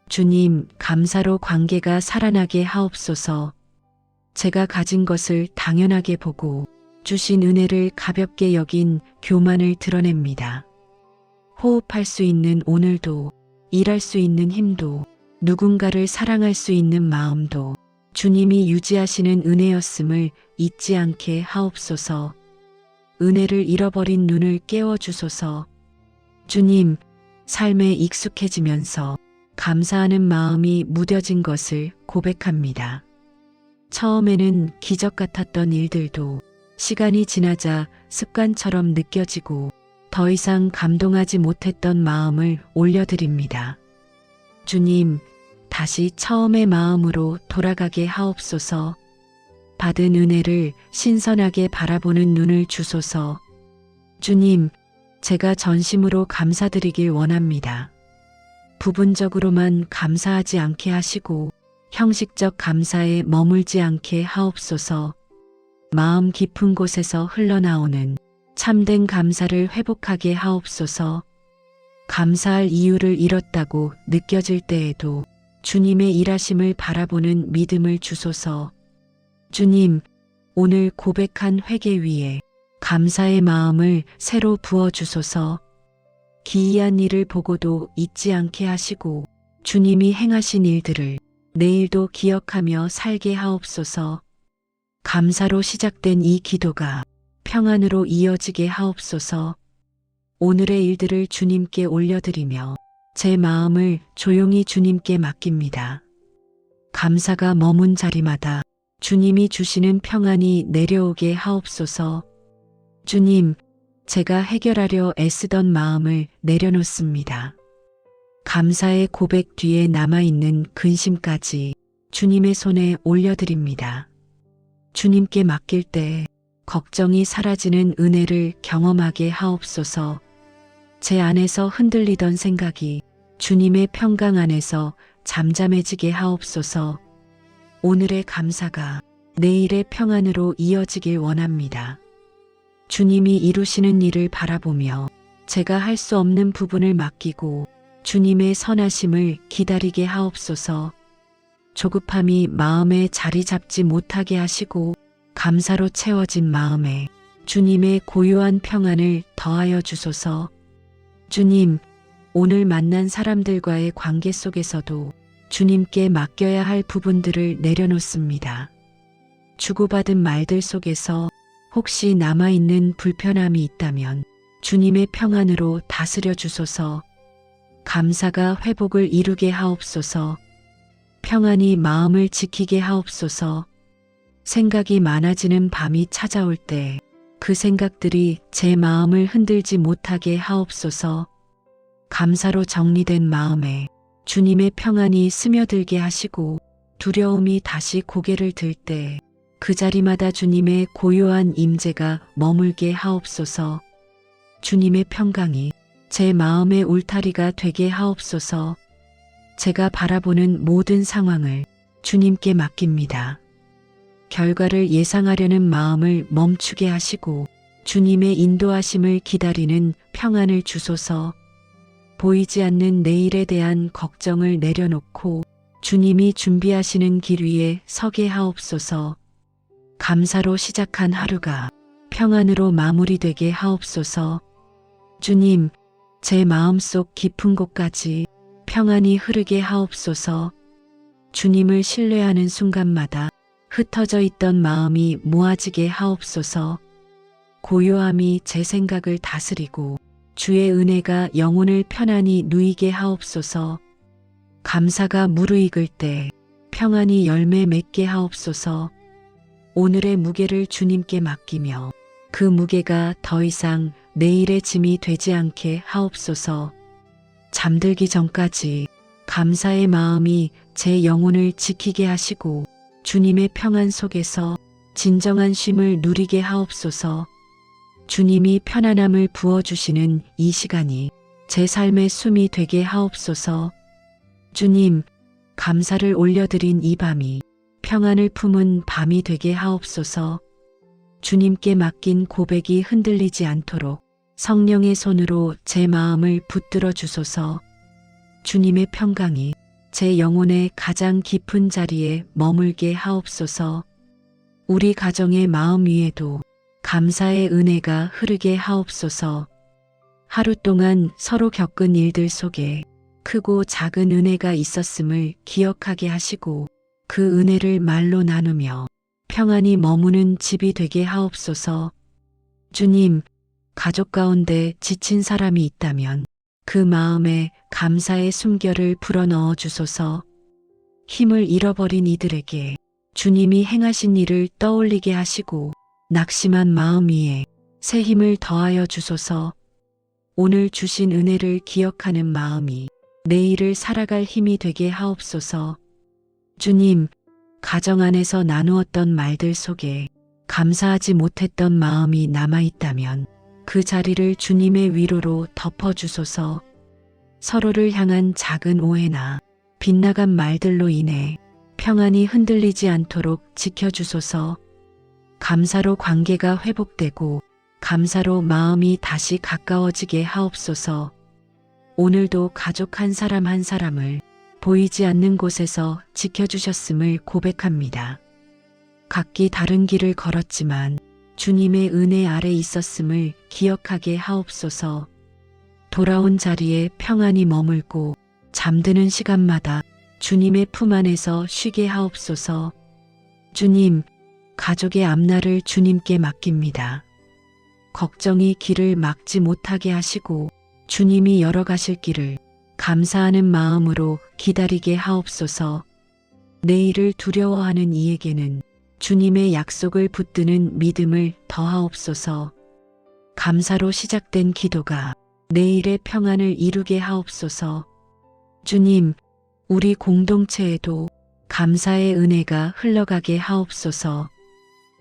주님, 감사로 관계가 살아나게 하옵소서. 제가 가진 것을 당연하게 보고 주신 은혜를 가볍게 여긴 교만을 드러냅니다. 호흡할 수 있는 오늘도, 일할 수 있는 힘도, 누군가를 사랑할 수 있는 마음도 주님이 유지하시는 은혜였음을 잊지 않게 하옵소서. 은혜를 잃어버린 눈을 깨워주소서. 주님, 삶에 익숙해지면서 감사하는 마음이 무뎌진 것을 고백합니다. 처음에는 기적 같았던 일들도 시간이 지나자 습관처럼 느껴지고 더 이상 감동하지 못했던 마음을 올려드립니다. 주님, 다시 처음의 마음으로 돌아가게 하옵소서. 받은 은혜를 신선하게 바라보는 눈을 주소서. 주님, 제가 전심으로 감사드리길 원합니다. 부분적으로만 감사하지 않게 하시고 형식적 감사에 머물지 않게 하옵소서. 마음 깊은 곳에서 흘러나오는 참된 감사를 회복하게 하옵소서. 감사할 이유를 잃었다고 느껴질 때에도 주님의 일하심을 바라보는 믿음을 주소서. 주님, 오늘 고백한 회개 위에 감사의 마음을 새로 부어주소서. 기이한 일을 보고도 잊지 않게 하시고 주님이 행하신 일들을 내일도 기억하며 살게 하옵소서. 감사로 시작된 이 기도가 평안으로 이어지게 하옵소서. 오늘의 일들을 주님께 올려드리며 제 마음을 조용히 주님께 맡깁니다. 감사가 머문 자리마다 주님이 주시는 평안이 내려오게 하옵소서. 주님, 제가 해결하려 애쓰던 마음을 내려놓습니다. 감사의 고백 뒤에 남아있는 근심까지 주님의 손에 올려드립니다. 주님께 맡길 때 걱정이 사라지는 은혜를 경험하게 하옵소서. 제 안에서 흔들리던 생각이 주님의 평강 안에서 잠잠해지게 하옵소서. 오늘의 감사가 내일의 평안으로 이어지길 원합니다. 주님이 이루시는 일을 바라보며 제가 할 수 없는 부분을 맡기고 주님의 선하심을 기다리게 하옵소서. 조급함이 마음에 자리 잡지 못하게 하시고 감사로 채워진 마음에 주님의 고요한 평안을 더하여 주소서. 주님, 오늘 만난 사람들과의 관계 속에서도 주님께 맡겨야 할 부분들을 내려놓습니다. 주고받은 말들 속에서 혹시 남아있는 불편함이 있다면 주님의 평안으로 다스려 주소서. 감사가 회복을 이루게 하옵소서. 평안이 마음을 지키게 하옵소서. 생각이 많아지는 밤이 찾아올 때 그 생각들이 제 마음을 흔들지 못하게 하옵소서. 감사로 정리된 마음에 주님의 평안이 스며들게 하시고 두려움이 다시 고개를 들 때 그 자리마다 주님의 고요한 임재가 머물게 하옵소서. 주님의 평강이 제 마음의 울타리가 되게 하옵소서. 제가 바라보는 모든 상황을 주님께 맡깁니다. 결과를 예상하려는 마음을 멈추게 하시고 주님의 인도하심을 기다리는 평안을 주소서. 보이지 않는 내일에 대한 걱정을 내려놓고 주님이 준비하시는 길 위에 서게 하옵소서. 감사로 시작한 하루가 평안으로 마무리되게 하옵소서. 주님, 제 마음속 깊은 곳까지 평안이 흐르게 하옵소서. 주님을 신뢰하는 순간마다 흩어져 있던 마음이 모아지게 하옵소서. 고요함이 제 생각을 다스리고 주의 은혜가 영혼을 편안히 누이게 하옵소서. 감사가 무르익을 때 평안이 열매 맺게 하옵소서. 오늘의 무게를 주님께 맡기며 그 무게가 더 이상 내일의 짐이 되지 않게 하옵소서. 잠들기 전까지 감사의 마음이 제 영혼을 지키게 하시고 주님의 평안 속에서 진정한 쉼을 누리게 하옵소서. 주님이 편안함을 부어주시는 이 시간이 제 삶의 숨이 되게 하옵소서. 주님, 감사를 올려드린 이 밤이 평안을 품은 밤이 되게 하옵소서. 주님께 맡긴 고백이 흔들리지 않도록 성령의 손으로 제 마음을 붙들어 주소서. 주님의 평강이 제 영혼의 가장 깊은 자리에 머물게 하옵소서. 우리 가정의 마음 위에도 감사의 은혜가 흐르게 하옵소서. 하루 동안 서로 겪은 일들 속에 크고 작은 은혜가 있었음을 기억하게 하시고 그 은혜를 말로 나누며 평안이 머무는 집이 되게 하옵소서. 주님, 가족 가운데 지친 사람이 있다면 그 마음에 감사의 숨결을 불어넣어 주소서. 힘을 잃어버린 이들에게 주님이 행하신 일을 떠올리게 하시고 낙심한 마음 위에 새 힘을 더하여 주소서. 오늘 주신 은혜를 기억하는 마음이 내일을 살아갈 힘이 되게 하옵소서. 주님, 가정 안에서 나누었던 말들 속에 감사하지 못했던 마음이 남아있다면 그 자리를 주님의 위로로 덮어주소서. 서로를 향한 작은 오해나 빗나간 말들로 인해 평안이 흔들리지 않도록 지켜주소서. 감사로 관계가 회복되고 감사로 마음이 다시 가까워지게 하옵소서. 오늘도 가족 한 사람 한 사람을 보이지 않는 곳에서 지켜주셨음을 고백합니다. 각기 다른 길을 걸었지만 주님의 은혜 아래 있었음을 기억하게 하옵소서. 돌아온 자리에 평안히 머물고 잠드는 시간마다 주님의 품 안에서 쉬게 하옵소서. 주님, 가족의 앞날을 주님께 맡깁니다. 걱정이 길을 막지 못하게 하시고 주님이 열어가실 길을 감사하는 마음으로 기다리게 하옵소서. 내일을 두려워하는 이에게는 주님의 약속을 붙드는 믿음을 더하옵소서. 감사로 시작된 기도가 내일의 평안을 이루게 하옵소서. 주님, 우리 공동체에도 감사의 은혜가 흘러가게 하옵소서.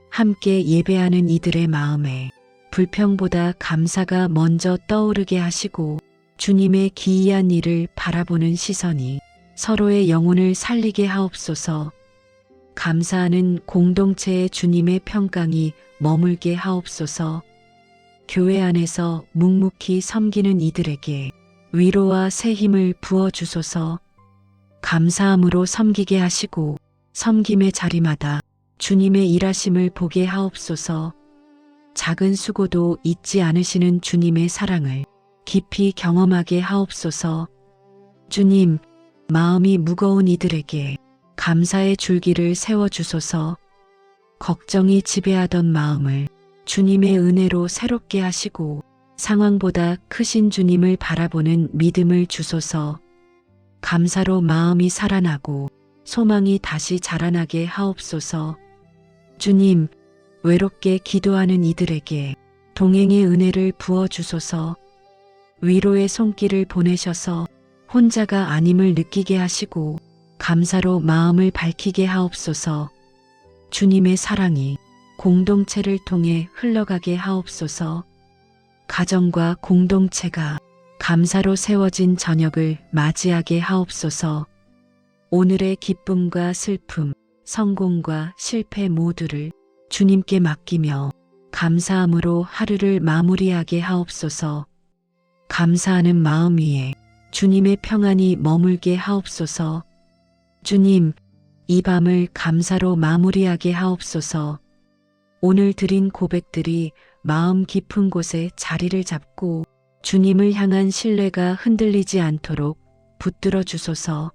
함께 예배하는 이들의 마음에 불평보다 감사가 먼저 떠오르게 하시고 주님의 기이한 일을 바라보는 시선이 서로의 영혼을 살리게 하옵소서. 감사하는 공동체의 주님의 평강이 머물게 하옵소서. 교회 안에서 묵묵히 섬기는 이들에게 위로와 새 힘을 부어주소서. 감사함으로 섬기게 하시고 섬김의 자리마다 주님의 일하심을 보게 하옵소서. 작은 수고도 잊지 않으시는 주님의 사랑을 깊이 경험하게 하옵소서. 주님, 마음이 무거운 이들에게 감사의 줄기를 세워주소서. 걱정이 지배하던 마음을 주님의 은혜로 새롭게 하시고 상황보다 크신 주님을 바라보는 믿음을 주소서. 감사로 마음이 살아나고 소망이 다시 자라나게 하옵소서. 주님, 외롭게 기도하는 이들에게 동행의 은혜를 부어주소서. 위로의 손길을 보내셔서 혼자가 아님을 느끼게 하시고 감사로 마음을 밝히게 하옵소서. 주님의 사랑이 공동체를 통해 흘러가게 하옵소서. 가정과 공동체가 감사로 세워진 저녁을 맞이하게 하옵소서. 오늘의 기쁨과 슬픔, 성공과 실패 모두를 주님께 맡기며 감사함으로 하루를 마무리하게 하옵소서. 감사하는 마음 위에 주님의 평안이 머물게 하옵소서. 주님, 이 밤을 감사로 마무리하게 하옵소서. 오늘 드린 고백들이 마음 깊은 곳에 자리를 잡고 주님을 향한 신뢰가 흔들리지 않도록 붙들어 주소서.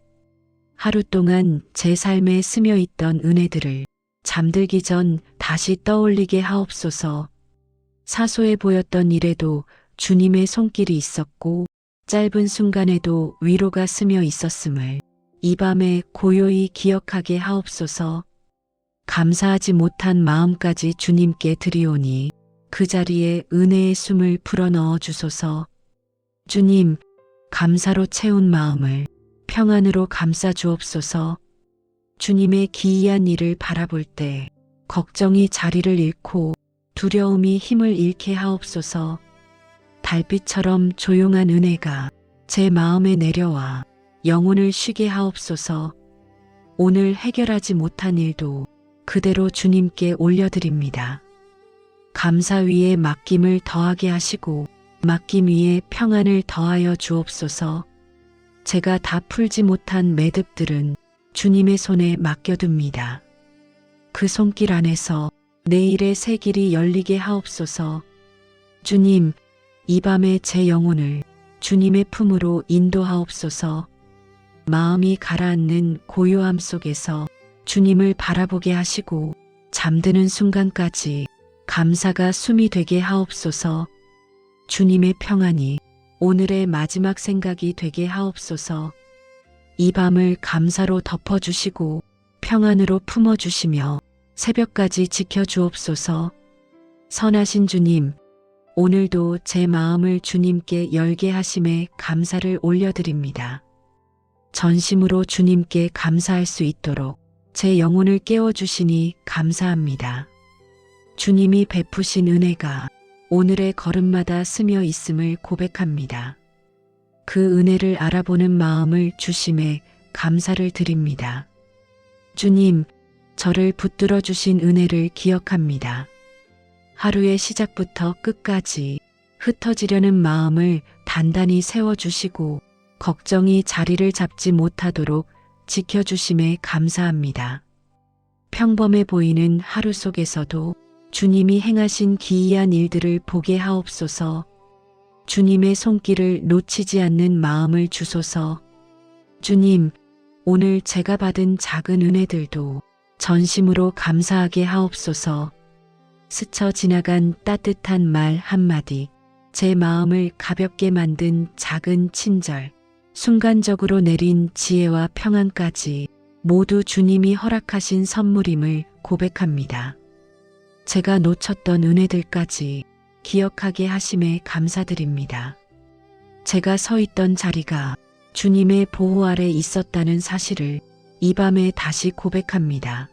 하루 동안 제 삶에 스며 있던 은혜들을 잠들기 전 다시 떠올리게 하옵소서. 사소해 보였던 일에도 주님의 손길이 있었고 짧은 순간에도 위로가 스며 있었음을 이 밤에 고요히 기억하게 하옵소서. 감사하지 못한 마음까지 주님께 드리오니 그 자리에 은혜의 숨을 불어넣어 주소서. 주님, 감사로 채운 마음을 평안으로 감싸 주옵소서. 주님의 기이한 일을 바라볼 때 걱정이 자리를 잃고 두려움이 힘을 잃게 하옵소서. 달빛처럼 조용한 은혜가 제 마음에 내려와 영혼을 쉬게 하옵소서. 오늘 해결하지 못한 일도 그대로 주님께 올려드립니다. 감사 위에 맡김을 더하게 하시고 맡김 위에 평안을 더하여 주옵소서. 제가 다 풀지 못한 매듭들은 주님의 손에 맡겨둡니다. 그 손길 안에서 내일의 새 길이 열리게 하옵소서. 주님, 이 밤에 제 영혼을 주님의 품으로 인도하옵소서. 마음이 가라앉는 고요함 속에서 주님을 바라보게 하시고 잠드는 순간까지 감사가 숨이 되게 하옵소서. 주님의 평안이 오늘의 마지막 생각이 되게 하옵소서. 이 밤을 감사로 덮어주시고 평안으로 품어주시며 새벽까지 지켜주옵소서. 선하신 주님, 오늘도 제 마음을 주님께 열게 하심에 감사를 올려드립니다. 전심으로 주님께 감사할 수 있도록 제 영혼을 깨워주시니 감사합니다. 주님이 베푸신 은혜가 오늘의 걸음마다 스며 있음을 고백합니다. 그 은혜를 알아보는 마음을 주심에 감사를 드립니다. 주님, 저를 붙들어 주신 은혜를 기억합니다. 하루의 시작부터 끝까지 흩어지려는 마음을 단단히 세워주시고 걱정이 자리를 잡지 못하도록 지켜주심에 감사합니다. 평범해 보이는 하루 속에서도 주님이 행하신 기이한 일들을 보게 하옵소서. 주님의 손길을 놓치지 않는 마음을 주소서. 주님, 오늘 제가 받은 작은 은혜들도 전심으로 감사하게 하옵소서. 스쳐 지나간 따뜻한 말 한마디, 제 마음을 가볍게 만든 작은 친절, 순간적으로 내린 지혜와 평안까지 모두 주님이 허락하신 선물임을 고백합니다. 제가 놓쳤던 은혜들까지 기억하게 하심에 감사드립니다. 제가 서 있던 자리가 주님의 보호 아래 있었다는 사실을 이 밤에 다시 고백합니다.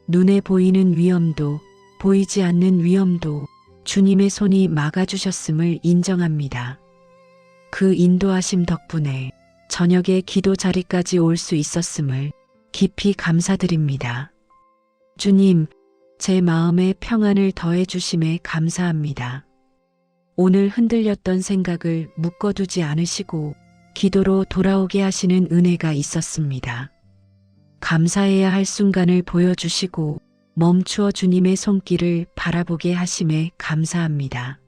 눈에 보이는 위험도 보이지 않는 위험도 주님의 손이 막아주셨음을 인정합니다. 그 인도하심 덕분에 저녁에 기도 자리까지 올 수 있었음을 깊이 감사드립니다. 주님, 제 마음에 평안을 더해 주심에 감사합니다. 오늘 흔들렸던 생각을 묶어두지 않으시고 기도로 돌아오게 하시는 은혜가 있었습니다. 감사해야 할 순간을 보여주시고 멈추어 주님의 손길을 바라보게 하심에 감사합니다.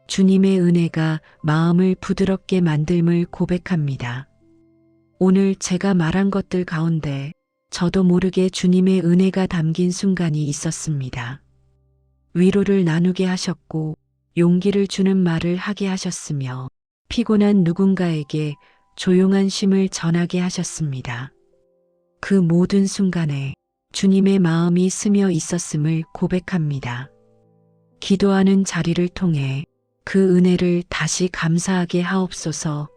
주님의 은혜가 마음을 부드럽게 만듦을 고백합니다. 오늘 제가 말한 것들 가운데 저도 모르게 주님의 은혜가 담긴 순간이 있었습니다. 위로를 나누게 하셨고 용기를 주는 말을 하게 하셨으며 피곤한 누군가에게 조용한 쉼을 전하게 하셨습니다. 그 모든 순간에 주님의 마음이 스며 있었음을 고백합니다. 기도하는 자리를 통해 그 은혜를 다시 감사하게 하옵소서.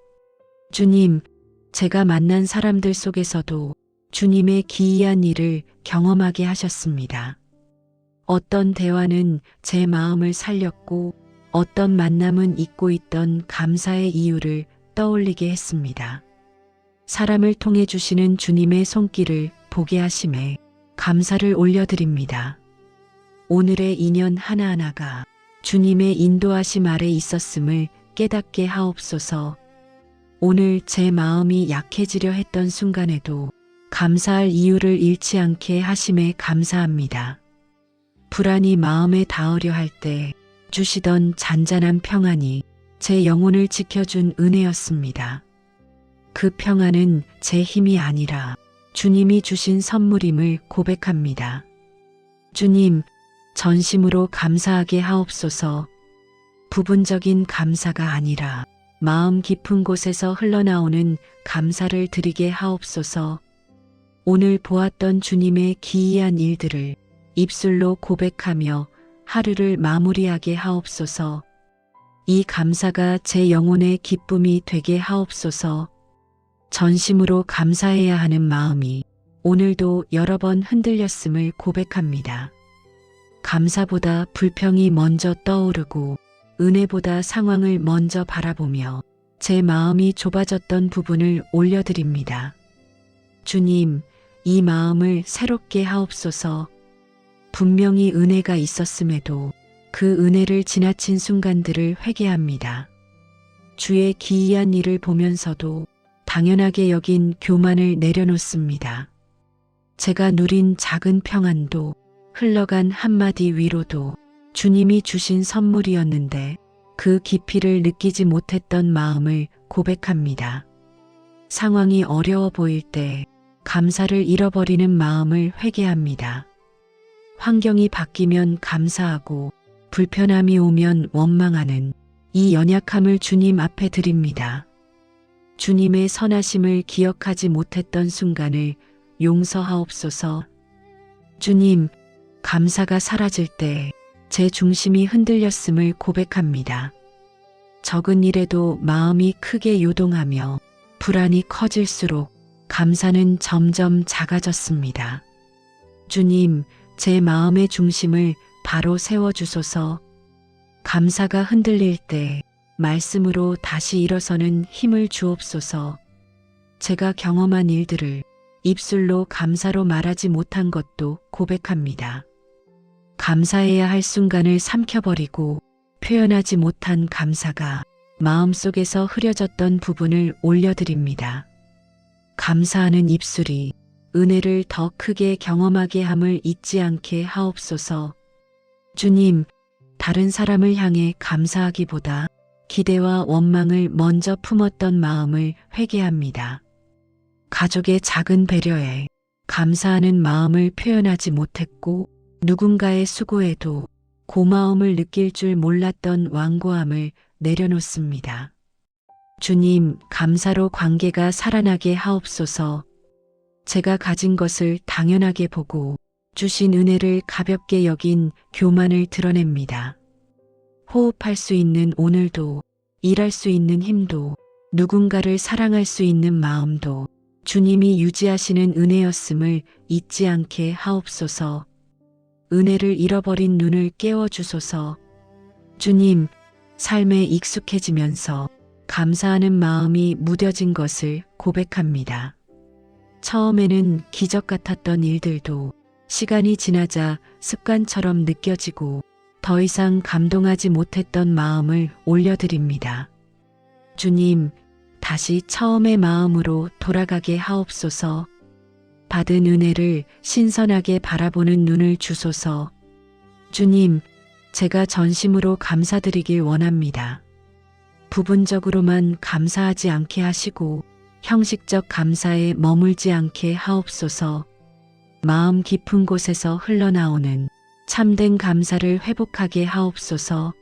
주님, 제가 만난 사람들 속에서도 주님의 기이한 일을 경험하게 하셨습니다. 어떤 대화는 제 마음을 살렸고 어떤 만남은 잊고 있던 감사의 이유를 떠올리게 했습니다. 사람을 통해 주시는 주님의 손길을 보게 하심에 감사를 올려드립니다. 오늘의 인연 하나하나가 주님의 인도하심 아래 있었음을 깨닫게 하옵소서. 오늘 제 마음이 약해지려 했던 순간에도 감사할 이유를 잃지 않게 하심에 감사합니다. 불안이 마음에 닿으려 할 때 주시던 잔잔한 평안이 제 영혼을 지켜준 은혜였습니다. 그 평안은 제 힘이 아니라 주님이 주신 선물임을 고백합니다. 주님, 전심으로 감사하게 하옵소서. 부분적인 감사가 아니라 마음 깊은 곳에서 흘러나오는 감사를 드리게 하옵소서. 오늘 보았던 주님의 기이한 일들을 입술로 고백하며 하루를 마무리하게 하옵소서. 이 감사가 제 영혼의 기쁨이 되게 하옵소서. 전심으로 감사해야 하는 마음이 오늘도 여러 번 흔들렸음을 고백합니다. 감사보다 불평이 먼저 떠오르고 은혜보다 상황을 먼저 바라보며 제 마음이 좁아졌던 부분을 올려드립니다. 주님, 이 마음을 새롭게 하옵소서. 분명히 은혜가 있었음에도 그 은혜를 지나친 순간들을 회개합니다. 주의 기이한 일을 보면서도 당연하게 여긴 교만을 내려놓습니다. 제가 누린 작은 평안도 흘러간 한마디 위로도 주님이 주신 선물이었는데 그 깊이를 느끼지 못했던 마음을 고백합니다. 상황이 어려워 보일 때 감사를 잃어버리는 마음을 회개합니다. 환경이 바뀌면 감사하고 불편함이 오면 원망하는 이 연약함을 주님 앞에 드립니다. 주님의 선하심을 기억하지 못했던 순간을 용서하옵소서. 주님, 감사가 사라질 때 제 중심이 흔들렸음을 고백합니다. 적은 일에도 마음이 크게 요동하며 불안이 커질수록 감사는 점점 작아졌습니다. 주님, 제 마음의 중심을 바로 세워주소서. 감사가 흔들릴 때 말씀으로 다시 일어서는 힘을 주옵소서. 제가 경험한 일들을 입술로 감사로 말하지 못한 것도 고백합니다. 감사해야 할 순간을 삼켜버리고 표현하지 못한 감사가 마음속에서 흐려졌던 부분을 올려드립니다. 감사하는 입술이 은혜를 더 크게 경험하게 함을 잊지 않게 하옵소서. 주님, 다른 사람을 향해 감사하기보다 기대와 원망을 먼저 품었던 마음을 회개합니다. 가족의 작은 배려에 감사하는 마음을 표현하지 못했고 누군가의 수고에도 고마움을 느낄 줄 몰랐던 완고함을 내려놓습니다. 주님, 감사로 관계가 살아나게 하옵소서. 제가 가진 것을 당연하게 보고 주신 은혜를 가볍게 여긴 교만을 드러냅니다. 호흡할 수 있는 오늘도, 일할 수 있는 힘도, 누군가를 사랑할 수 있는 마음도 주님이 유지하시는 은혜였음을 잊지 않게 하옵소서. 은혜를 잃어버린 눈을 깨워주소서. 주님, 삶에 익숙해지면서 감사하는 마음이 무뎌진 것을 고백합니다. 처음에는 기적 같았던 일들도 시간이 지나자 습관처럼 느껴지고 더 이상 감동하지 못했던 마음을 올려드립니다. 주님, 다시 처음의 마음으로 돌아가게 하옵소서. 받은 은혜를 신선하게 바라보는 눈을 주소서. 주님, 제가 전심으로 감사드리길 원합니다. 부분적으로만 감사하지 않게 하시고 형식적 감사에 머물지 않게 하옵소서. 마음 깊은 곳에서 흘러나오는 참된 감사를 회복하게 하옵소서.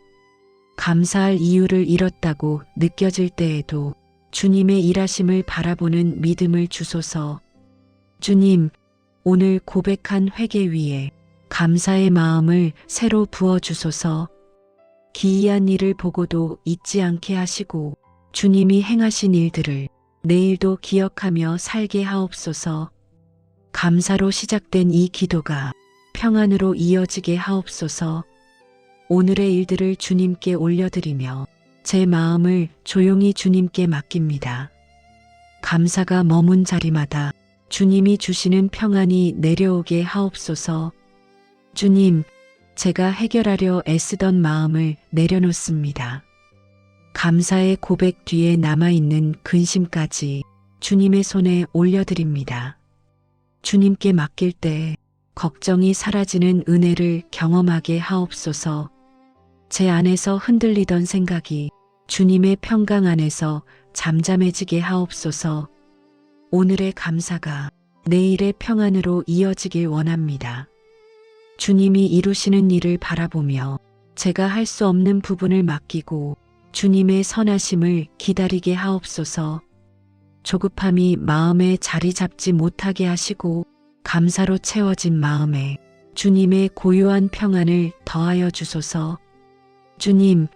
감사할 이유를 잃었다고 느껴질 때에도 주님의 일하심을 바라보는 믿음을 주소서. 주님, 오늘 고백한 회개 위에 감사의 마음을 새로 부어주소서. 기이한 일을 보고도 잊지 않게 하시고 주님이 행하신 일들을 내일도 기억하며 살게 하옵소서. 감사로 시작된 이 기도가 평안으로 이어지게 하옵소서. 오늘의 일들을 주님께 올려드리며 제 마음을 조용히 주님께 맡깁니다. 감사가 머문 자리마다 주님이 주시는 평안이 내려오게 하옵소서. 주님, 제가 해결하려 애쓰던 마음을 내려놓습니다. 감사의 고백 뒤에 남아있는 근심까지 주님의 손에 올려드립니다. 주님께 맡길 때 걱정이 사라지는 은혜를 경험하게 하옵소서. 제 안에서 흔들리던 생각이 주님의 평강 안에서 잠잠해지게 하옵소서. 오늘의 감사가 내일의 평안으로 이어지길 원합니다. 주님이 이루시는 일을 바라보며 제가 할 수 없는 부분을 맡기고 주님의 선하심을 기다리게 하옵소서. 조급함이 마음에 자리 잡지 못하게 하시고 감사로 채워진 마음에 주님의 고요한 평안을 더하여 주소서. 주님,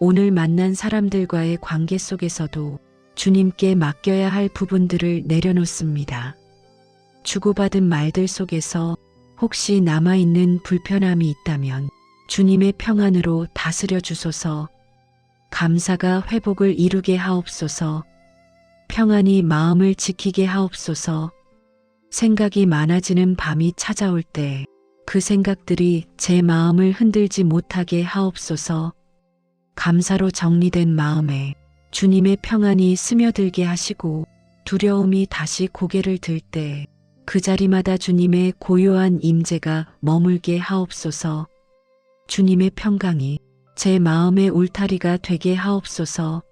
오늘 만난 사람들과의 관계 속에서도 주님께 맡겨야 할 부분들을 내려놓습니다. 주고받은 말들 속에서 혹시 남아있는 불편함이 있다면 주님의 평안으로 다스려 주소서. 감사가 회복을 이루게 하옵소서. 평안이 마음을 지키게 하옵소서. 생각이 많아지는 밤이 찾아올 때 그 생각들이 제 마음을 흔들지 못하게 하옵소서. 감사로 정리된 마음에 주님의 평안이 스며들게 하시고 두려움이 다시 고개를 들 때 그 자리마다 주님의 고요한 임재가 머물게 하옵소서. 주님의 평강이 제 마음의 울타리가 되게 하옵소서.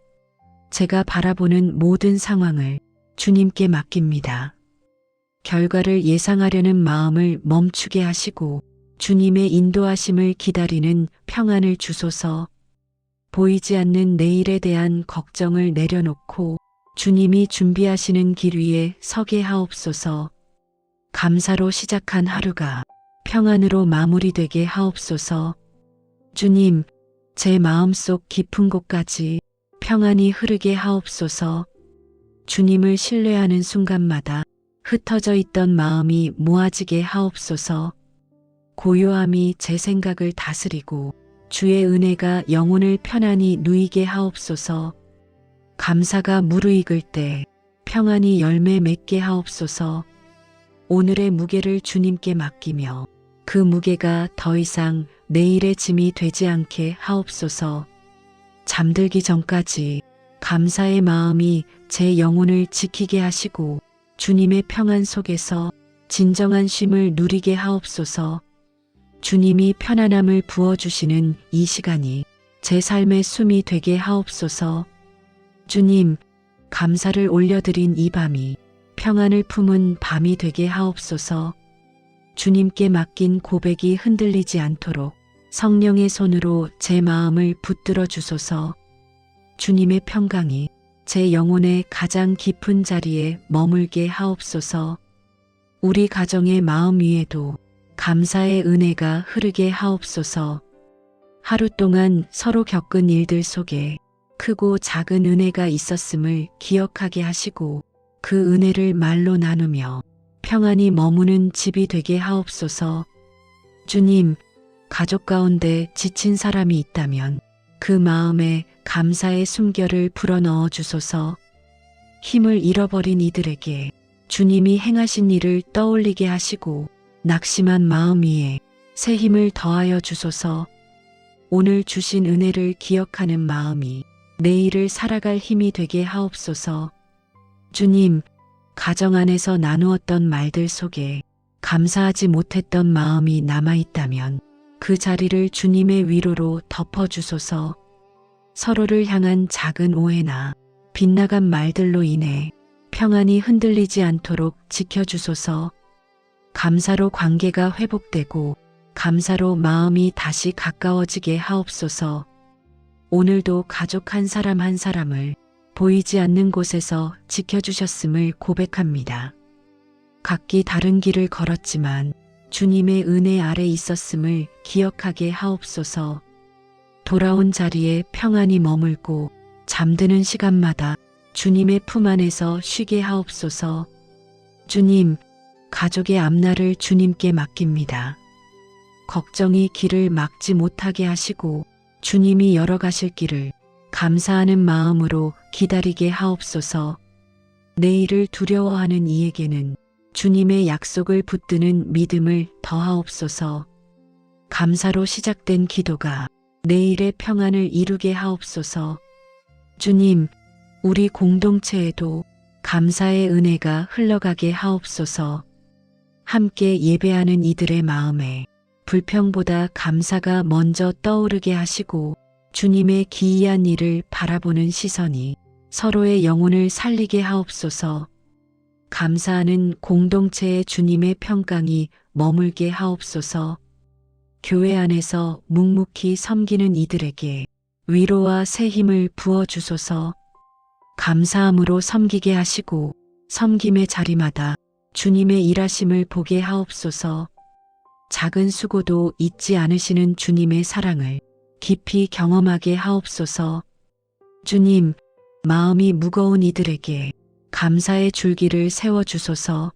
제가 바라보는 모든 상황을 주님께 맡깁니다. 결과를 예상하려는 마음을 멈추게 하시고 주님의 인도하심을 기다리는 평안을 주소서. 보이지 않는 내일에 대한 걱정을 내려놓고 주님이 준비하시는 길 위에 서게 하옵소서. 감사로 시작한 하루가 평안으로 마무리되게 하옵소서. 주님, 제 마음속 깊은 곳까지 평안이 흐르게 하옵소서. 주님을 신뢰하는 순간마다 흩어져 있던 마음이 모아지게 하옵소서. 고요함이 제 생각을 다스리고 주의 은혜가 영혼을 편안히 누이게 하옵소서. 감사가 무르익을 때 평안히 열매 맺게 하옵소서. 오늘의 무게를 주님께 맡기며 그 무게가 더 이상 내일의 짐이 되지 않게 하옵소서. 잠들기 전까지 감사의 마음이 제 영혼을 지키게 하시고 주님의 평안 속에서 진정한 쉼을 누리게 하옵소서. 주님이 편안함을 부어주시는 이 시간이 제 삶의 숨이 되게 하옵소서. 주님, 감사를 올려드린 이 밤이 평안을 품은 밤이 되게 하옵소서. 주님께 맡긴 고백이 흔들리지 않도록 성령의 손으로 제 마음을 붙들어 주소서. 주님의 평강이 제 영혼의 가장 깊은 자리에 머물게 하옵소서. 우리 가정의 마음 위에도 감사의 은혜가 흐르게 하옵소서. 하루 동안 서로 겪은 일들 속에 크고 작은 은혜가 있었음을 기억하게 하시고 그 은혜를 말로 나누며 평안히 머무는 집이 되게 하옵소서. 주님, 가족 가운데 지친 사람이 있다면 그 마음에 감사의 숨결을 불어넣어 주소서. 힘을 잃어버린 이들에게 주님이 행하신 일을 떠올리게 하시고 낙심한 마음 위에 새 힘을 더하여 주소서. 오늘 주신 은혜를 기억하는 마음이 내일을 살아갈 힘이 되게 하옵소서. 주님, 가정 안에서 나누었던 말들 속에 감사하지 못했던 마음이 남아있다면 그 자리를 주님의 위로로 덮어주소서. 서로를 향한 작은 오해나 빗나간 말들로 인해 평안이 흔들리지 않도록 지켜주소서. 감사로 관계가 회복되고 감사로 마음이 다시 가까워지게 하옵소서. 오늘도 가족 한 사람 한 사람을 보이지 않는 곳에서 지켜주셨음을 고백합니다. 각기 다른 길을 걸었지만 주님의 은혜 아래 있었음을 기억하게 하옵소서. 돌아온 자리에 평안히 머물고 잠드는 시간마다 주님의 품 안에서 쉬게 하옵소서. 주님, 가족의 앞날을 주님께 맡깁니다. 걱정이 길을 막지 못하게 하시고 주님이 열어가실 길을 감사하는 마음으로 기다리게 하옵소서. 내일을 두려워하는 이에게는 주님의 약속을 붙드는 믿음을 더하옵소서. 감사로 시작된 기도가 내일의 평안을 이루게 하옵소서. 주님, 우리 공동체에도 감사의 은혜가 흘러가게 하옵소서. 함께 예배하는 이들의 마음에 불평보다 감사가 먼저 떠오르게 하시고 주님의 기이한 일을 바라보는 시선이 서로의 영혼을 살리게 하옵소서. 감사하는 공동체의 주님의 평강이 머물게 하옵소서. 교회 안에서 묵묵히 섬기는 이들에게 위로와 새 힘을 부어주소서. 감사함으로 섬기게 하시고 섬김의 자리마다 주님의 일하심을 보게 하옵소서. 작은 수고도 잊지 않으시는 주님의 사랑을 깊이 경험하게 하옵소서. 주님, 마음이 무거운 이들에게 감사의 줄기를 세워주소서.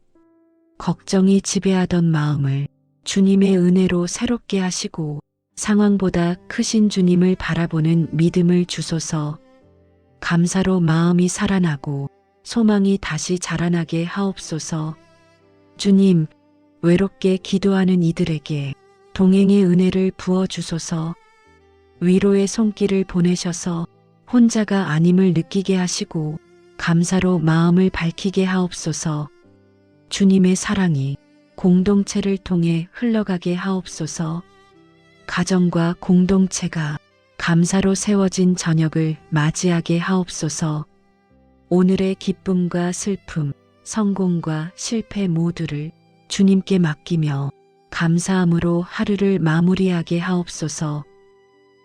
걱정이 지배하던 마음을 주님의 은혜로 새롭게 하시고 상황보다 크신 주님을 바라보는 믿음을 주소서. 감사로 마음이 살아나고 소망이 다시 자라나게 하옵소서. 주님, 외롭게 기도하는 이들에게 동행의 은혜를 부어주소서. 위로의 손길을 보내셔서 혼자가 아님을 느끼게 하시고 감사로 마음을 밝히게 하옵소서. 주님의 사랑이 공동체를 통해 흘러가게 하옵소서. 가정과 공동체가 감사로 세워진 저녁을 맞이하게 하옵소서. 오늘의 기쁨과 슬픔, 성공과 실패 모두를 주님께 맡기며 감사함으로 하루를 마무리하게 하옵소서.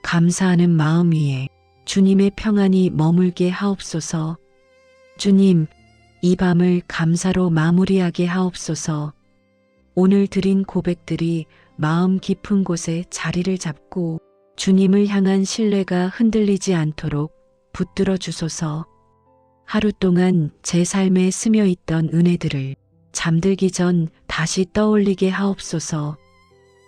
감사하는 마음 위에 주님의 평안이 머물게 하옵소서. 주님, 이 밤을 감사로 마무리하게 하옵소서. 오늘 드린 고백들이 마음 깊은 곳에 자리를 잡고 주님을 향한 신뢰가 흔들리지 않도록 붙들어 주소서. 하루 동안 제 삶에 스며 있던 은혜들을 잠들기 전 다시 떠올리게 하옵소서.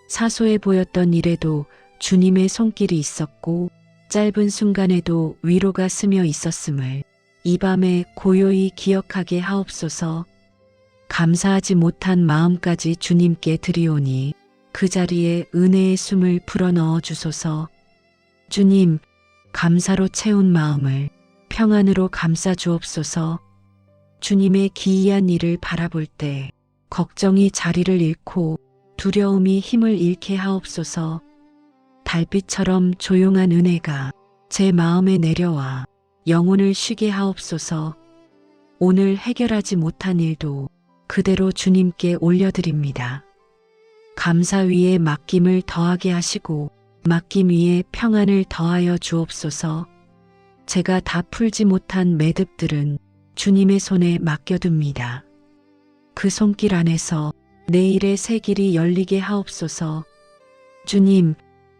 사소해 보였던 일에도 주님의 손길이 있었고 짧은 순간에도 위로가 스며 있었음을 이 밤에 고요히 기억하게 하옵소서. 감사하지 못한 마음까지 주님께 드리오니 그 자리에 은혜의 숨을 불어넣어 주소서. 주님, 감사로 채운 마음을 평안으로 감싸 주옵소서. 주님의 기이한 일을 바라볼 때 걱정이 자리를 잃고 두려움이 힘을 잃게 하옵소서. 달빛처럼 조용한 은혜가 제 마음에 내려와 영혼을 쉬게 하옵소서. 오늘 해결하지 못한 일도 그대로 주님께 올려드립니다. 감사 위에 맡김을 더하게 하시고 맡김 위에 평안을 더하여 주옵소서. 제가 다 풀지 못한 매듭들은 주님의 손에 맡겨둡니다. 그 손길 안에서 내일의 새 길이 열리게 하옵소서. 주님,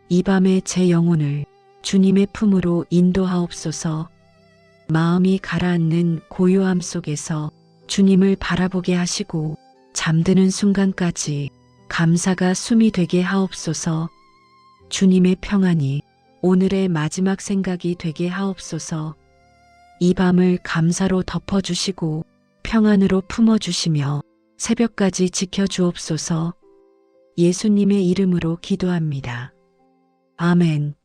이 밤에 제 영혼을 주님의 품으로 인도하옵소서. 마음이 가라앉는 고요함 속에서 주님을 바라보게 하시고 잠드는 순간까지 감사가 숨이 되게 하옵소서. 주님의 평안이 오늘의 마지막 생각이 되게 하옵소서. 이 밤을 감사로 덮어주시고 평안으로 품어주시며 새벽까지 지켜주옵소서. 예수님의 이름으로 기도합니다. 아멘.